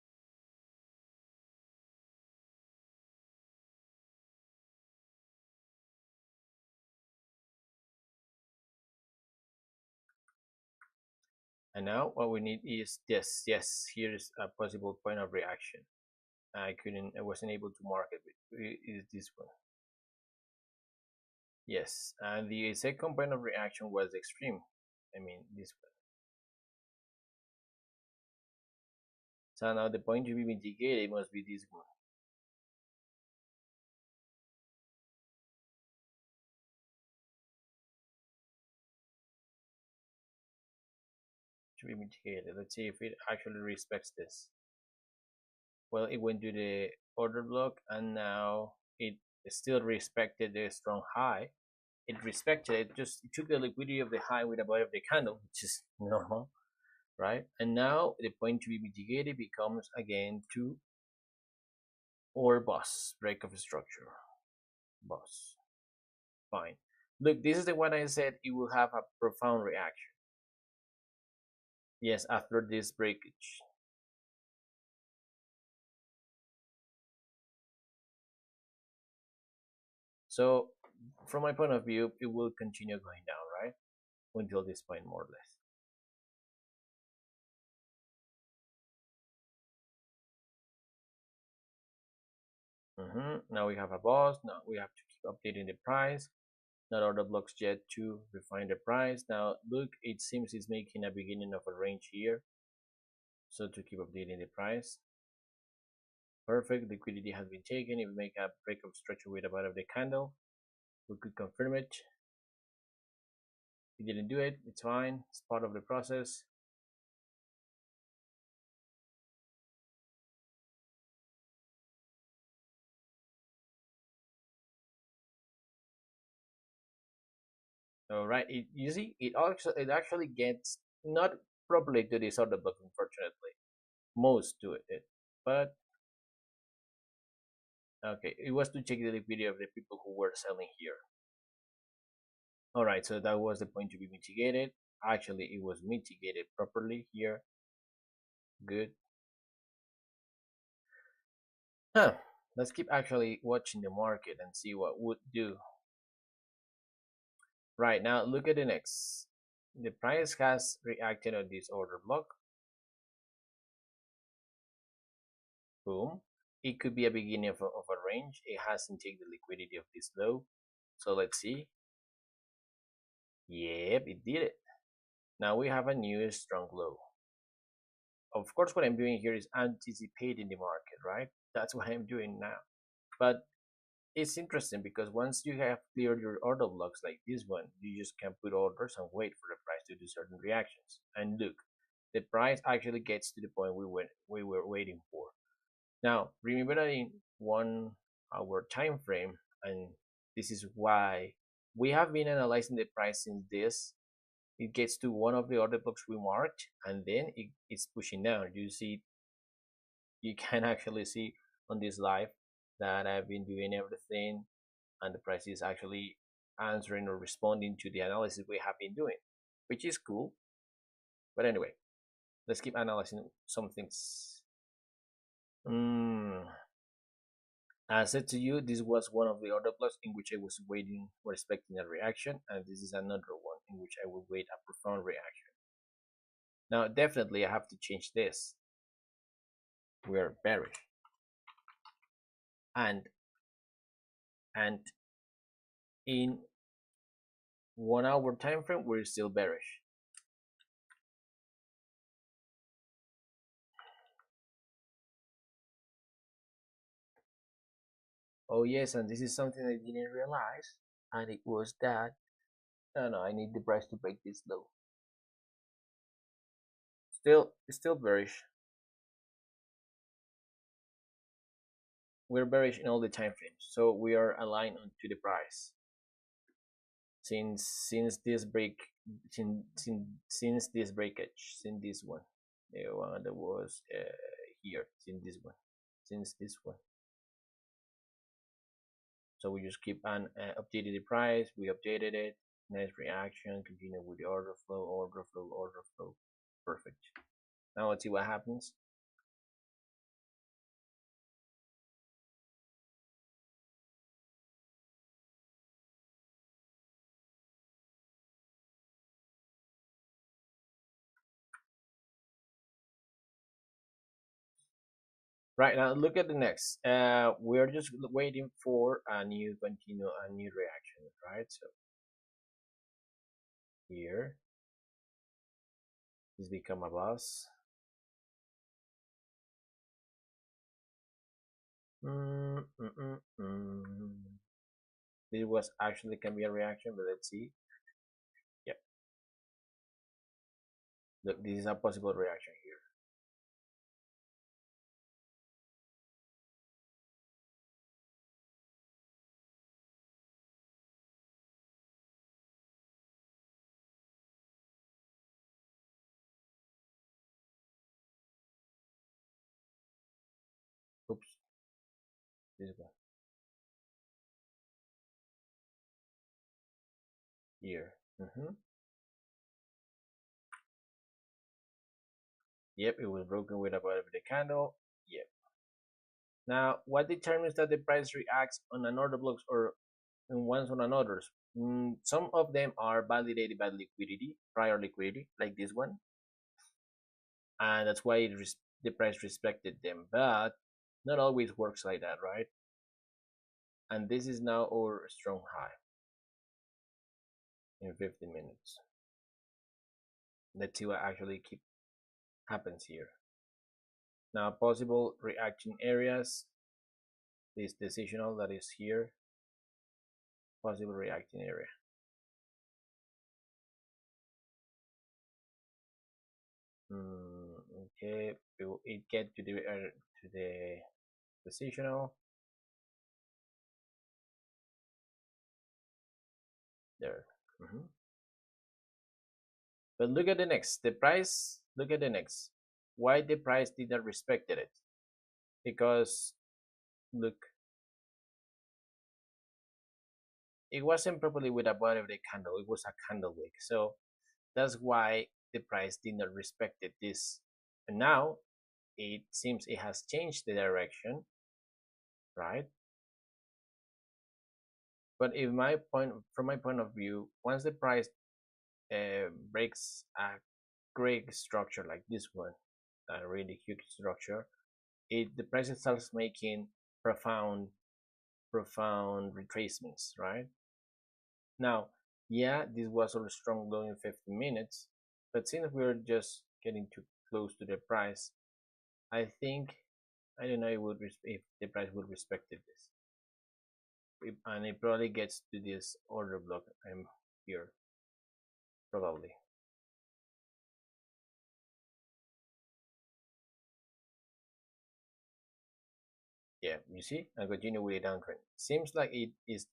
[SPEAKER 1] And now what we need is this. Yes, here is a possible point of reaction. I wasn't able to mark it, but it is this one. Yes, and the second point of reaction was extreme. I mean, this one. So now the point to be mitigated must be this one. to be mitigated. Let's see if it actually respects this. Well, it went to the order block and now it still respected the strong high. It respected it, just it took the liquidity of the high with a body of the candle, which is normal, right? And now the point to be mitigated becomes again to or boss, break of structure, boss. Fine. Look, this is the one I said it will have a profound reaction. Yes, after this breakage. So, from my point of view, it will continue going down, right? Until this point, more or less. Now we have a boss. Now we have to keep updating the price. Not all the blocks yet to refine the price. Now look, it seems it's making a beginning of a range here. So to keep updating the price. Perfect, liquidity has been taken. If we make a break of structure with a bottom of the candle, we could confirm it. We didn't do it, it's fine, it's part of the process. All right, you see, it actually gets not properly to this order book, unfortunately. Most do it, but okay, it was to check the liquidity of the people who were selling here. All right, so that was the point to be mitigated. Actually, it was mitigated properly here. Good. Huh. Let's keep actually watching the market and see what would do. Right now, look at the next. The price has reacted on this order block. Boom. It could be a beginning of a range. It hasn't taken the liquidity of this low. So let's see. Yep, it did it. Now we have a new strong low. Of course, what I'm doing here is anticipating the market, right? That's what I'm doing now. But it's interesting because once you have cleared your order blocks like this one, you just can put orders and wait for the price to do certain reactions. And look, the price actually gets to the point we were waiting for. Now, remember that in 1 hour time frame, and this is why we have been analyzing the price since this. It gets to one of the order blocks we marked, and then it's pushing down. You can actually see on this live that I've been doing everything, and the price is actually answering or responding to the analysis we have been doing, which is cool. But anyway, let's keep analyzing some things. As I said to you, this was one of the other blocks in which I was waiting or expecting a reaction, and this is another one in which I will wait a profound reaction. Now, definitely, I have to change this. We are bearish, and in 1 hour time frame, we're still bearish. Oh yes, and this is something I didn't realize, and it was that no, I need the price to break this low. Still bearish. We're bearish in all the time frames, so we are aligned to the price. Since this break, since this breakage, since this one, the one that was here, since this one. So we just keep on updating the price. We updated it. Nice reaction. Continue with the order flow, order flow, order flow. Perfect. Now let's see what happens. Right now, look at the next. We're just waiting for a new reaction, right? So here, this become a boss. This was actually can be a reaction, but let's see. Yep. Look, this is a possible reaction here. Oops, this one here. Yep, it was broken with a bottom of the candle. Yep. Now, what determines that the price reacts on an order blocks or in ones on another's? Some of them are validated by liquidity, prior liquidity, like this one, and that's why the price respected them. But not always works like that, right? And this is now our strong high in 15 minutes. Let's see what actually happens here. Now, possible reaction areas. This decisional that is here, possible reaction area. Okay, it get to the decisional there. But look at the next. The price. Look at the next. Why the price did not respected it? Because look, it wasn't properly with a body of the candle. It was a candle wick. So that's why the price did not respected this. And now it seems it has changed the direction, right? But if my point, from my point of view, once the price breaks a great structure like this one, a really huge structure, the price starts making profound retracements, right? Now, yeah, this was a strong low in 15 minutes, but since we're just getting too close to the price, I think I don't know if the price would respect this, and it probably gets to this order block. I'm here probably. Yeah, you see, I continue with the downtrend. Seems like it is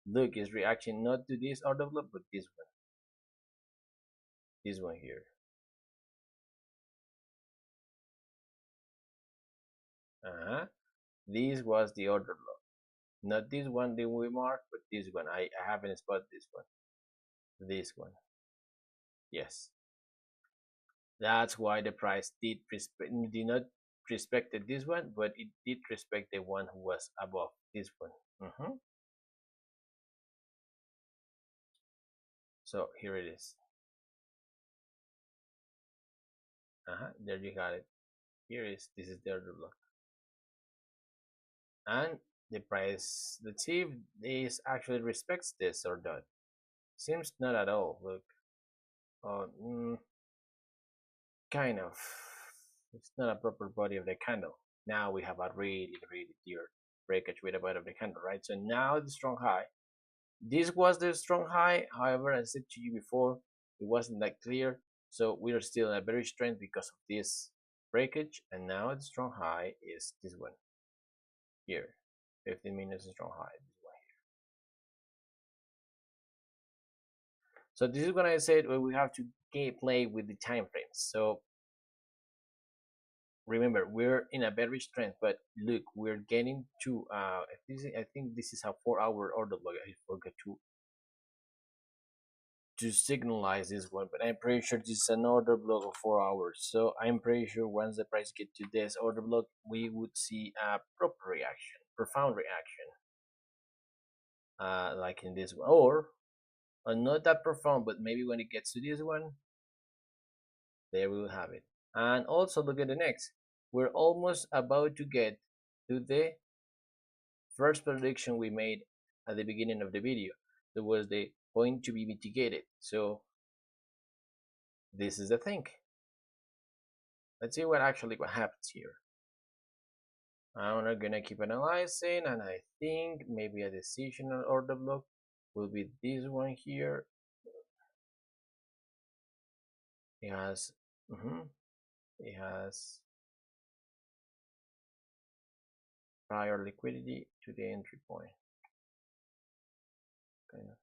[SPEAKER 1] look, it's reaction not to this order block, but this one here. This was the order block, not this one that we marked, but this one. I haven't spotted this one. Yes, that's why the price did not respected this one, but it did respect the one who was above this one. So here it is. There you got it. This is the order block, and the price. Let's see if this actually respects this or not. Seems not at all. Look, oh, kind of. It's not a proper body of the candle. Now we have a really clear breakage with the body of the candle, right? So now the strong high. This was the strong high. However, as I said to you before, it wasn't that clear. So we are still in a bearish trend because of this breakage. And now the strong high is this one here. 15 minutes strong high. This one here. So this is what I said when we have to play with the time frames. So remember, we're in a bearish trend, but look, we're getting to I think this is a 4-hour order block. I forgot to signalize this one, but I'm pretty sure this is an order block of 4 hours. So I'm pretty sure once the price get to this order block, we would see a proper reaction, profound reaction, like in this one, or not that profound, but maybe when it gets to this one, there we will have it. And also look at the next. We're almost about to get to the first prediction we made at the beginning of the video. There was the point to be mitigated. So this is the thing. Let's see what happens here. I'm not gonna keep analyzing, and I think maybe a decisional order block will be this one here. It has, mhm, it has prior liquidity to the entry point. Kind of.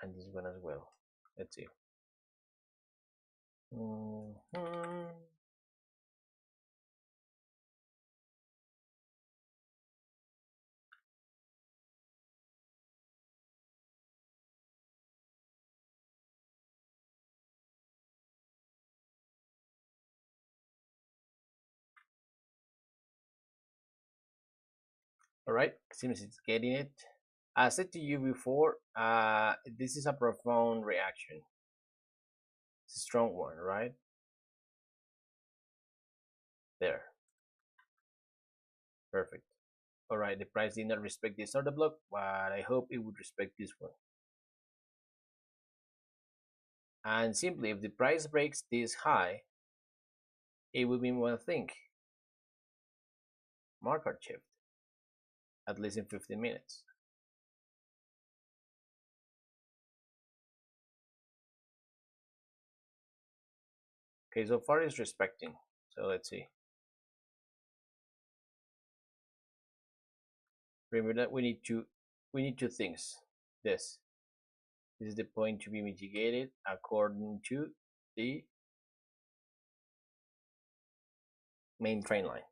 [SPEAKER 1] And this one as well. Let's see. Mhm. All right, seems it's getting it. I said to you before, this is a profound reaction. It's a strong one, right? There, perfect. All right, the price did not respect this order block, but I hope it would respect this one. And simply, if the price breaks this high, it will mean one thing: market shift, at least in 15 minutes. Okay, so far it's respecting. So let's see. Remember that we need two things. This is the point to be mitigated according to the main train line.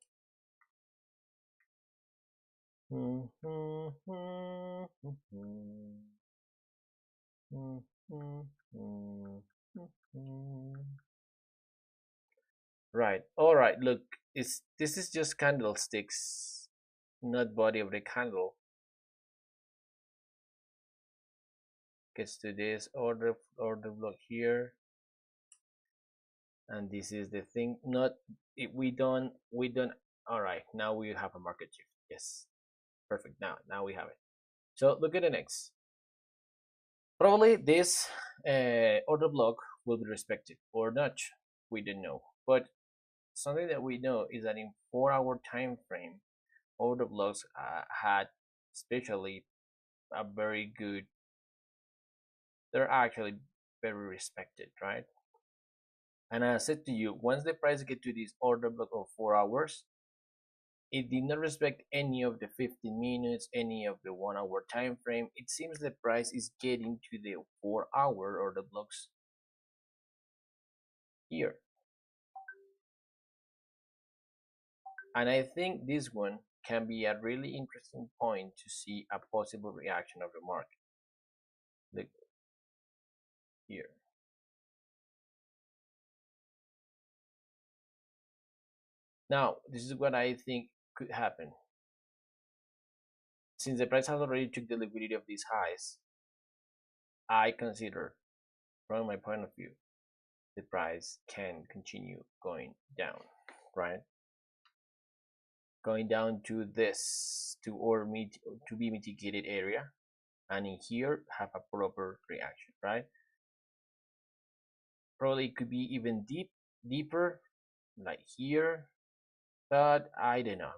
[SPEAKER 1] Right. All right. Look, this is just candlesticks, not body of the candle. Gets to this order block here, and this is the thing. Not we don't. All right. Now we have a market shift. Yes. Perfect. Now we have it. So look at the next. Probably this order block will be respected or not. We don't know. But something that we know is that in 4-hour time frame, order blocks had especially a very good. They're actually very respected, right? And as I said to you, once the price get to this order block of 4 hours, it did not respect any of the 15 minutes, any of the 1 hour time frame. It seems the price is getting to the 4 hour order blocks here. And I think this one can be a really interesting point to see a possible reaction of the market. Look here. Now, this is what I think could happen. Since the price has already took the liquidity of these highs, I consider, from my point of view, the price can continue going down, right? Going down to this to be mitigated area, and in here have a proper reaction, right? Probably it could be even deeper, like here, but I don't know.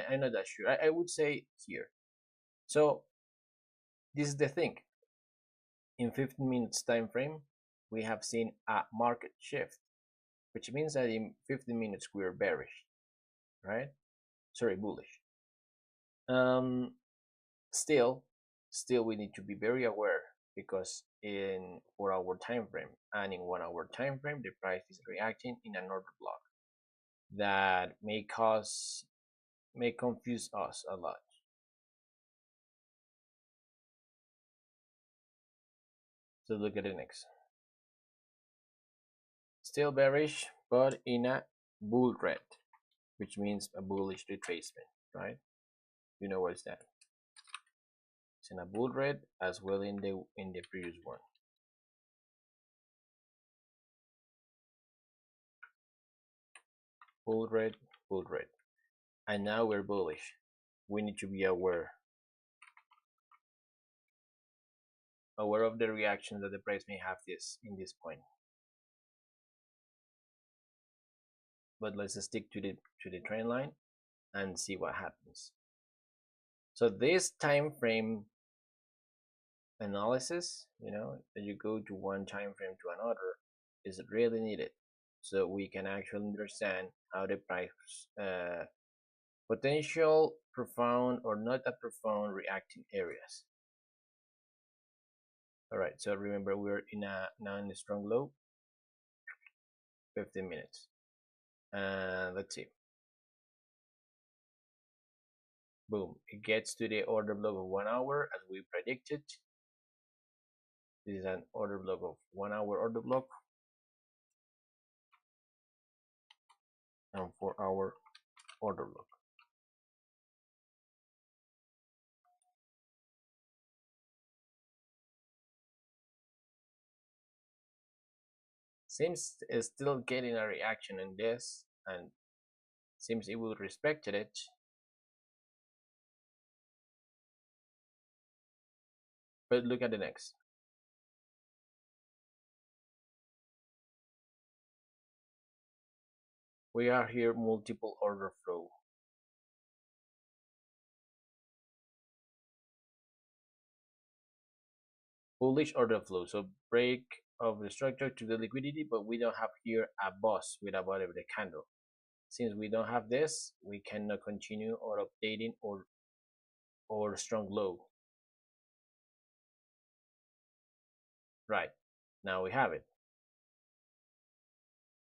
[SPEAKER 1] I'm not that sure. I would say here. So this is the thing. In 15 minutes time frame, we have seen a market shift, which means that in 15 minutes we're bearish, right? Sorry, bullish. Um, still, we need to be very aware because in 4-hour time frame and in 1 hour time frame, the price is reacting in an order block that may confuse us a lot. So look at the next. Still bearish, but in a bull red, which means a bullish retracement, right? You know what's that? It's in a bull red as well in the previous one. Bull red, and now we're bullish. We need to be aware of the reaction that the price may have in this point. But let's stick to the trend line and see what happens. So this time frame analysis, that you go to one time frame to another, is really needed, so we can actually understand how the price potential profound or not that profound reacting areas. All right, so remember we're in a now in a strong low, 15 minutes, and let's see. Boom, it gets to the order block of 1 hour as we predicted. This is an order block of 1 hour order block and 4 hour order block. Seems it's still getting a reaction in this, and seems it will respect it. But look at the next. We are here multiple order flow. Bullish order flow, so break of the structure to the liquidity, but we don't have here a boss with a bottom of the candle. Since we don't have this, we cannot continue or updating or strong low. Right, now we have it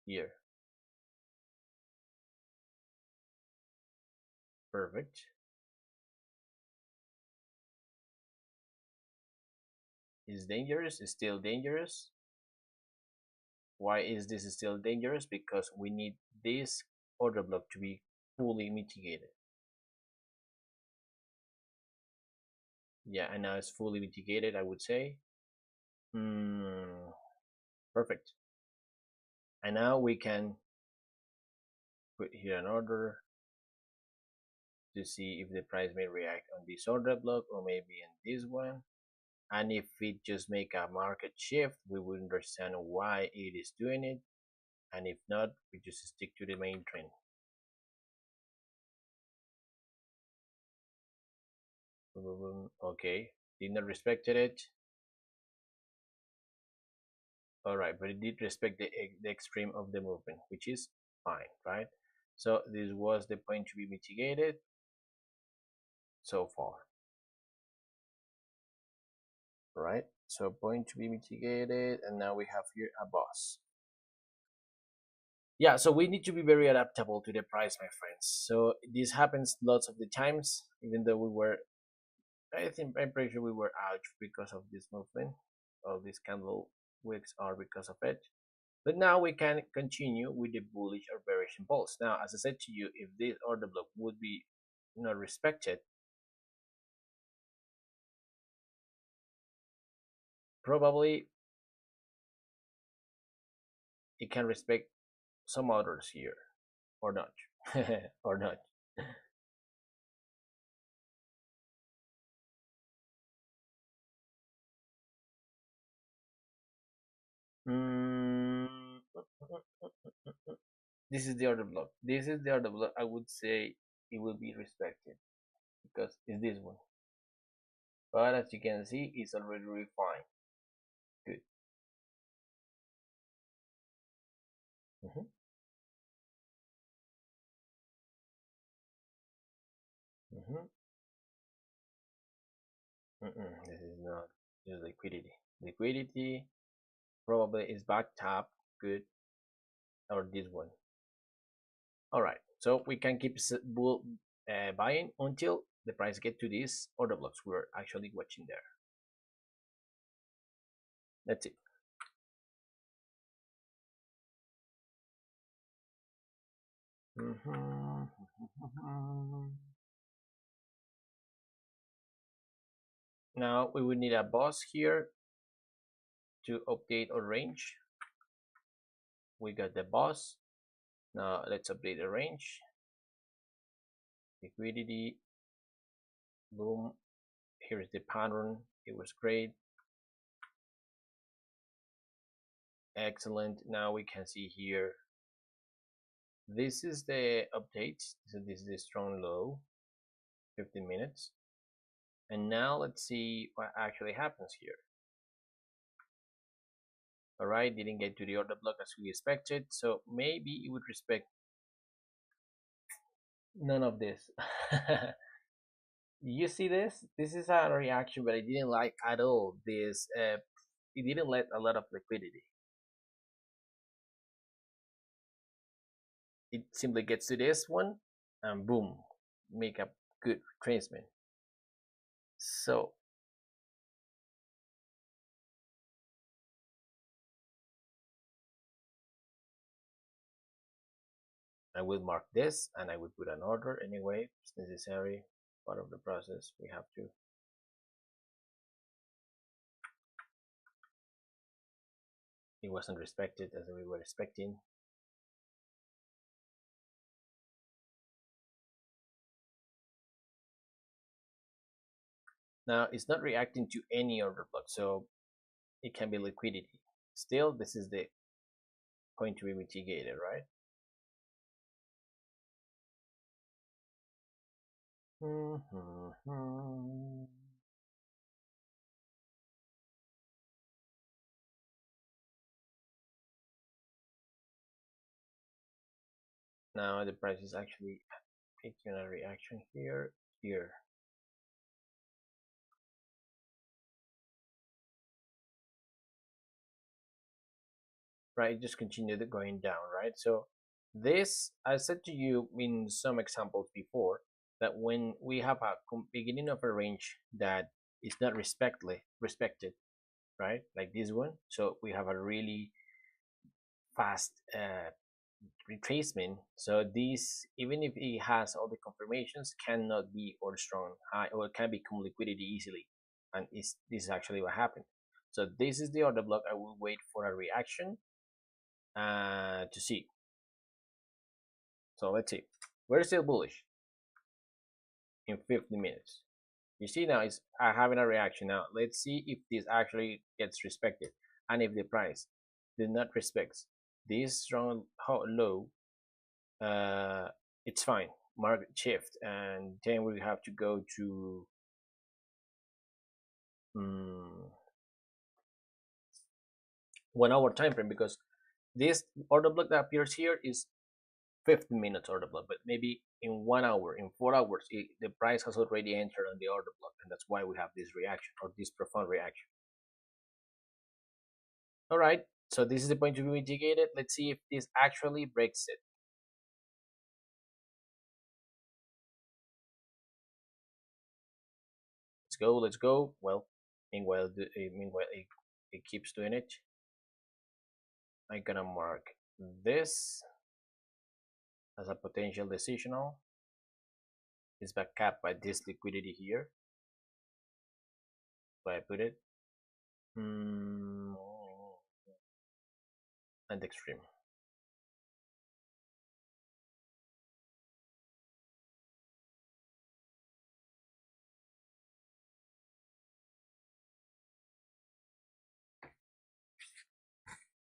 [SPEAKER 1] here. Perfect. Is dangerous, is still dangerous. Why is this still dangerous? Because we need this order block to be fully mitigated. Yeah, and now it's fully mitigated, I would say. Perfect. And now we can put here an order to see if the price may react on this order block or maybe in this one. And if it just make a market shift, we will understand why it is doing it. And if not, we just stick to the main trend. Okay, did not respected it. All right, but it did respect the extreme of the movement, which is fine, right? So this was the point to be mitigated so far. Right, so point to be mitigated, and now we have here a boss. Yeah, so we need to be very adaptable to the price, my friends. So this happens lots of the times, even though I'm pretty sure we were out because of this movement. All these candle wicks are because of it. But now we can continue with the bullish or bearish impulse. Now, as I said to you, if this order block would be not respected, probably it can respect some others here, or not, or not. Mm, this is the order block. This is the order block. I would say it will be respected because it's this one. But as you can see, it's already refined. Good. Mm-hmm. Mm-hmm. This is not just liquidity. Liquidity probably is back tap. Good. Or this one. All right. So we can keep buying until the price get to these order blocks we're actually watching there. That's it. Now we will need a boss here to update our range. We got the boss. Now let's update the range. Liquidity. Boom. Here's the pattern. It was great. Excellent. Now we can see here. This is the update. So this is the strong low. 15 minutes. And now let's see what actually happens here. All right, didn't get to the order block as we expected, so maybe it would respect none of this. You see this? This is a reaction, but I didn't like at all this. It didn't let a lot of liquidity. It simply gets to this one, and boom, make a good retracement. So I will mark this, and I will put an order anyway. It's necessary, part of the process. We have to. It wasn't respected as we were expecting. Now it's not reacting to any order block, so it can be liquidity. Still, this is the going to be mitigated, right? Now the price is actually taking a reaction here, here. Right, just continued going down, right? So this, I said to you in some examples before, that when we have a beginning of a range that is not respected, right? Like this one. So we have a really fast retracement. So this, even if it has all the confirmations, cannot be order strong high or can become liquidity easily. And this is actually what happened. So this is the order block. I will wait for a reaction to see. So let's see. We're still bullish in 50 minutes. You see now it's having a reaction. Now let's see if this actually gets respected and if the price did not respect this strong low, it's fine. Market shift, and then we have to go to 1 hour time frame, because this order block that appears here is 15 minutes order block, but maybe in 1 hour, in 4 hours, the price has already entered on the order block, and that's why we have this reaction or this profound reaction. All right, so this is the point to be mitigated. Let's see if this actually breaks it. Let's go, let's go. Well, meanwhile, it keeps doing it. I'm gonna mark this as a potential decisional. It's back capped by this liquidity here. So I put it. And extreme.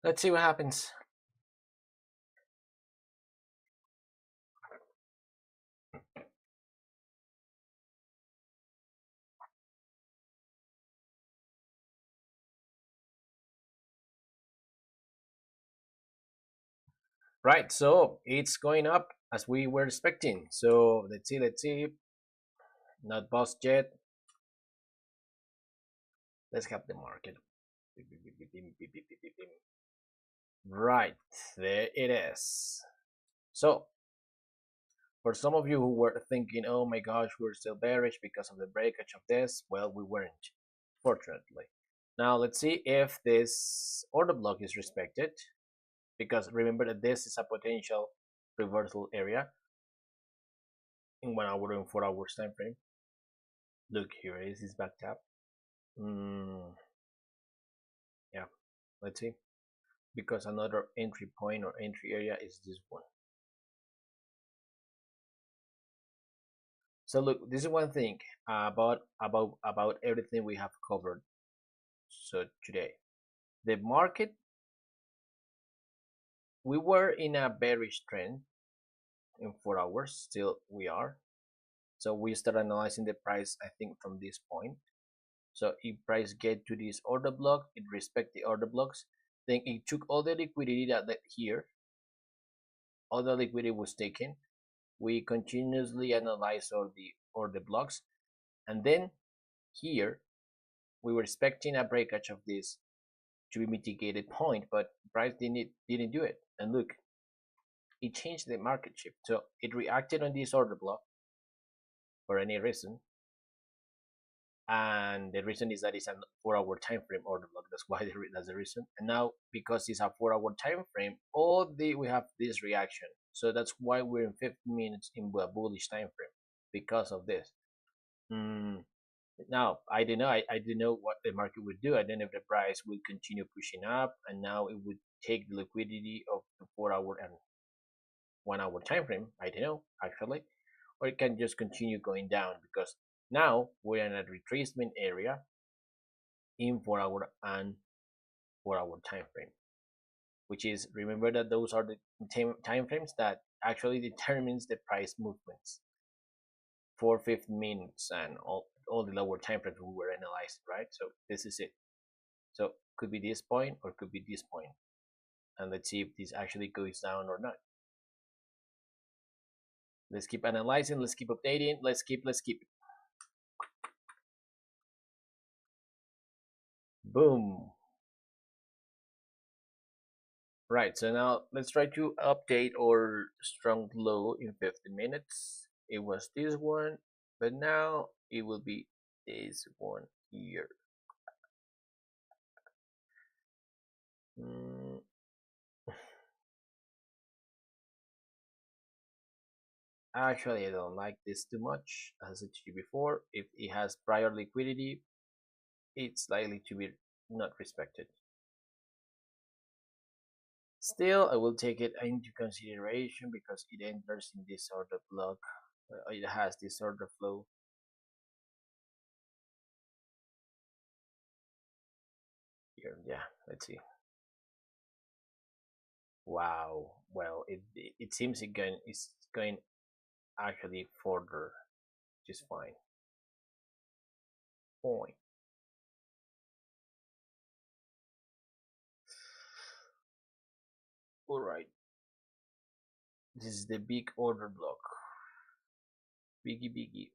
[SPEAKER 1] Let's see what happens. Right, so it's going up as we were expecting. So let's see, let's see. Not bust yet. Let's have the market. Right, there it is. So for some of you who were thinking, oh my gosh, we're still bearish because of the breakage of this, well, we weren't, fortunately. Now let's see if this order block is respected, because remember that this is a potential reversal area in 1 hour and 4 hours time frame. Look, here is this back tap. Yeah, let's see, because another entry point or entry area is this one. So look, this is one thing about everything we have covered. So today, the market, we were in a bearish trend in 4 hours. Still, we are. So we start analyzing the price, I think, from this point. So if price get to this order block, it respect the order blocks, then it took all the liquidity that here, all the liquidity was taken. We continuously analyze all the order blocks, and then here we were expecting a breakage of this to be mitigated point, but price didn't do it. And look, it changed the market shift. So it reacted on this order block for any reason, and the reason is that it's a 4-hour time frame order block. That's why that's the reason. And now because it's a 4-hour time frame, we have this reaction. So that's why we're in 15 minutes in a bullish time frame because of this. Now I don't know. I don't know what the market would do. I don't know if the price will continue pushing up, and now it would take the liquidity of the 4-hour and 1-hour time frame. I don't know actually, or it can just continue going down because now we're in a retracement area in 4-hour and 4-hour time frame, which is, remember that those are the time frames that actually determines the price movements for 15 minutes and all the lower time frames we were analyzing, right? So this is it. So could be this point or could be this point, and let's see if this actually goes down or not. Let's keep analyzing, let's keep updating, let's keep boom. Right, so now let's try to update our strong low in 15 minutes. It was this one, but now it will be this one here. Actually, I don't like this too much. As I said to you before, if it has prior liquidity, it's likely to be not respected. Still, I will take it into consideration because it enters in this sort of block. It has this sort of flow. Here, yeah, let's see. Wow. Well, it seems it's going actually further, just fine. Point. All right. This is the big order block. Biggie.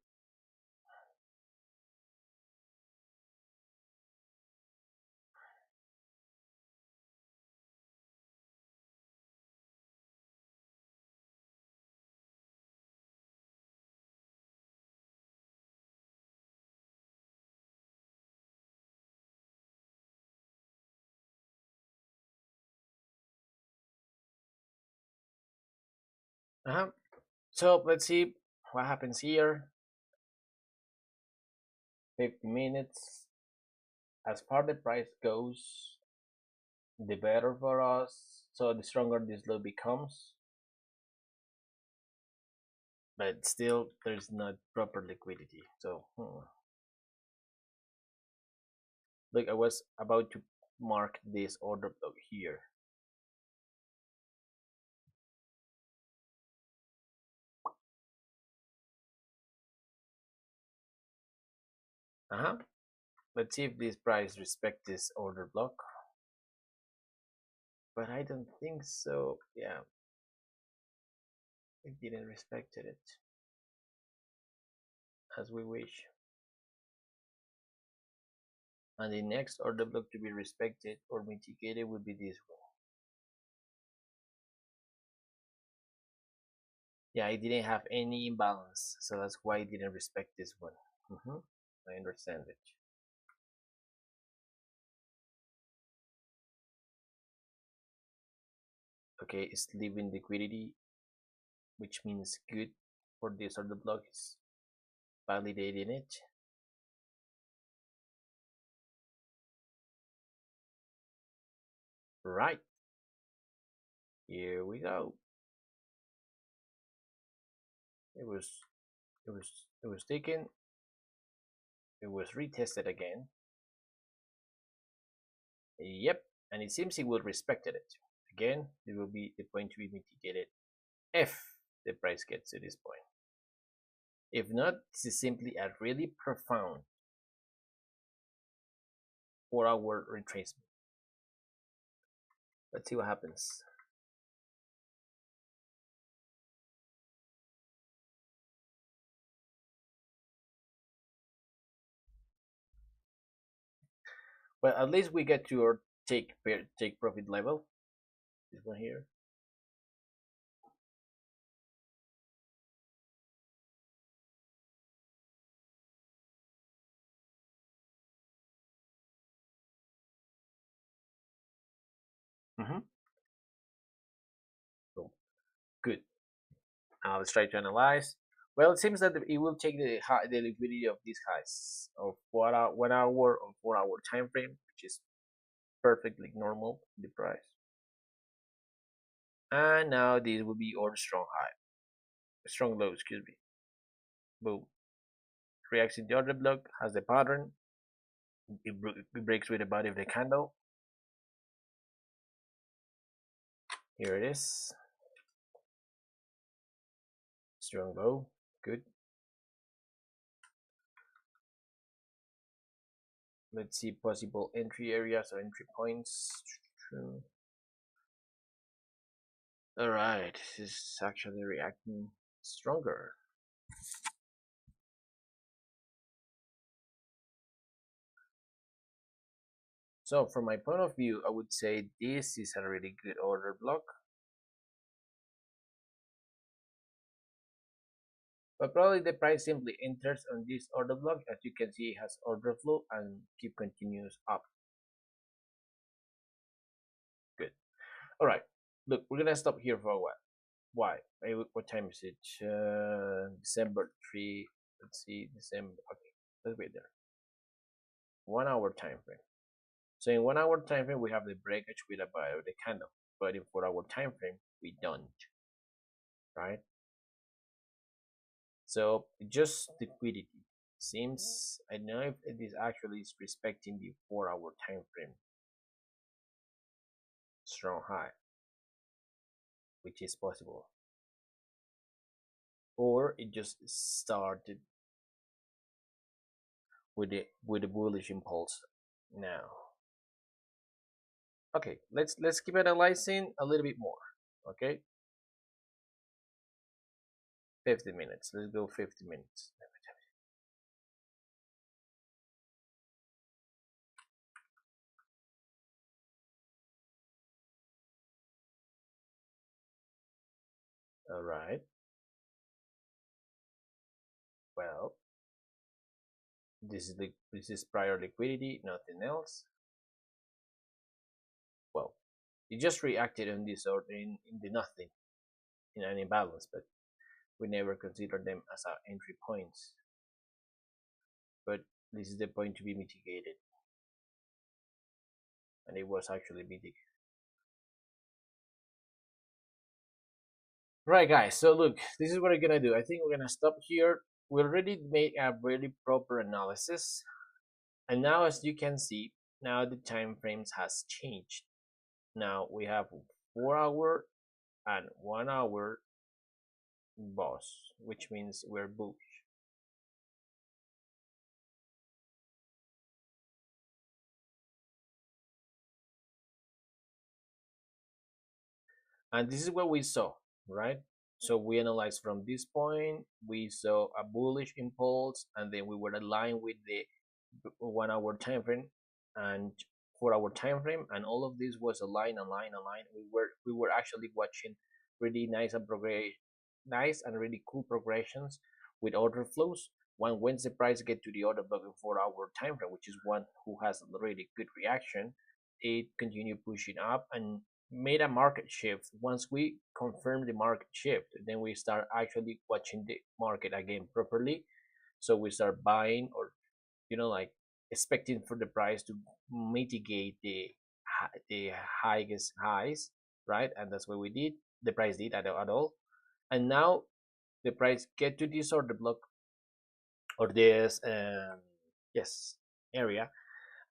[SPEAKER 1] Uh-huh. So let's see what happens here. 50 minutes. As far the price goes, the better for us. So the stronger this low becomes. But still, there's not proper liquidity. So, look, I was about to mark this order block here. Let's see if this price respect this order block. But I don't think so. Yeah, it didn't respect it as we wish. And the next order block to be respected or mitigated would be this one. Yeah, it didn't have any imbalance, so that's why it didn't respect this one. I understand it. Okay, it's leaving liquidity, which means good for this order block. Is validating it. Right, here we go. It was taken. It was retested again. Yep, and it seems it will respected it. Again, it will be the point to be mitigated if the price gets to this point. If not, this is simply a really profound 4-hour retracement. Let's see what happens. Well, at least we get to our take profit level. This one here. Mm-hmm. So good. Now let's try to analyze. Well, it seems that it will take the liquidity of these highs of 1 hour or 4-hour time frame, which is perfectly normal in the price. And now this will be our strong high, strong low, excuse me. Boom. Reacts in the order block, has the pattern. It breaks with the body of the candle. Here it is. Strong low. Good. Let's see possible entry areas or entry points. Alright, this is actually reacting stronger. So from my point of view, I would say this is a really good order block. But probably the price simply enters on this order block. As you can see, it has order flow and keep continues up. Good. All right. Look, we're gonna stop here for a while. Why? What time is it? December 3. Let's see, December. Okay, let's wait there. 1 hour time frame. So in 1 hour time frame, we have the breakage with a buy of the candle. But in 4 hour time frame, we don't. Right? So just liquidity seems, I don't know if it is actually is respecting the 4 hour time frame strong high, which is possible, or it just started with the bullish impulse now. Okay, let's keep analyzing a little bit more. Okay, 50 minutes. Let's go 50 minutes. All right. Well, this is prior liquidity, nothing else. Well, it just reacted on this or in the nothing, in an imbalance, but we never consider them as our entry points. But this is the point to be mitigated, and it was actually mitigated. Right, guys, so look, this is what we're gonna do. I think we're gonna stop here. We already made a really proper analysis, and now as you can see, now the time frames has changed. Now we have 4 hour and 1 hour boss, which means we're bullish. And this is what we saw, right? So we analyzed from this point, we saw a bullish impulse, and then we were aligned with the 1 hour time frame and 4 hour time frame, and all of this was aligned. We were actually watching really nice and really cool progressions with order flows. Once the price get to the order block in 4 hour time frame, which is one who has a really good reaction, it continued pushing up and made a market shift. Once we confirm the market shift, then we start actually watching the market again properly. So we start buying, or like expecting for the price to mitigate the highest highs, right? And that's what we did. The price did at all. And now the price get to this order block or this yes area,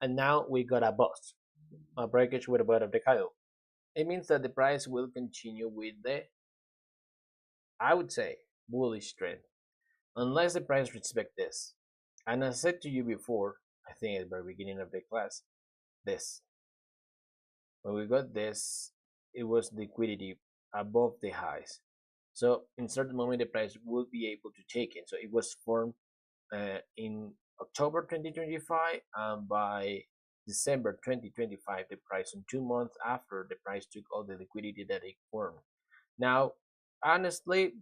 [SPEAKER 1] and now we got a bust, a breakage with a bottom of the candle. It means that the price will continue with the, I would say, bullish trend. unless the price respect this. And as I said to you before, I think at the very beginning of the class, this. When we got this, it was liquidity above the highs. So in certain moment, the price will be able to take it. So it was formed in October 2025, and by December 2025, the price in 2 months after the price took all the liquidity that it formed. Now, honestly,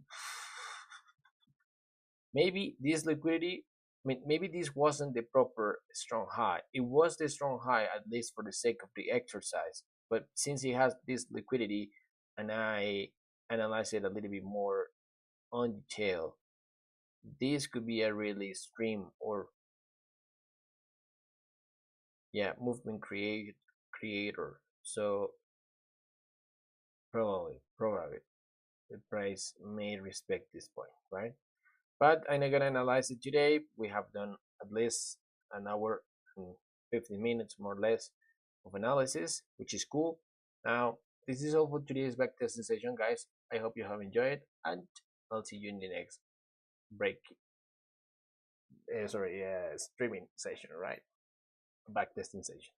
[SPEAKER 1] maybe this liquidity, I mean, maybe this wasn't the proper strong high. It was the strong high, at least for the sake of the exercise. But since it has this liquidity, and I analyze it a little bit more on detail, this could be a really extreme or yeah movement creator. So probably the price may respect this point, right? But I'm not gonna analyze it today. We have done at least an hour and 15 minutes more or less of analysis, which is cool. Now, this is all for today's backtesting session, guys. I hope you have enjoyed, and I'll see you in the next break. Sorry, streaming session, right? Backtesting session.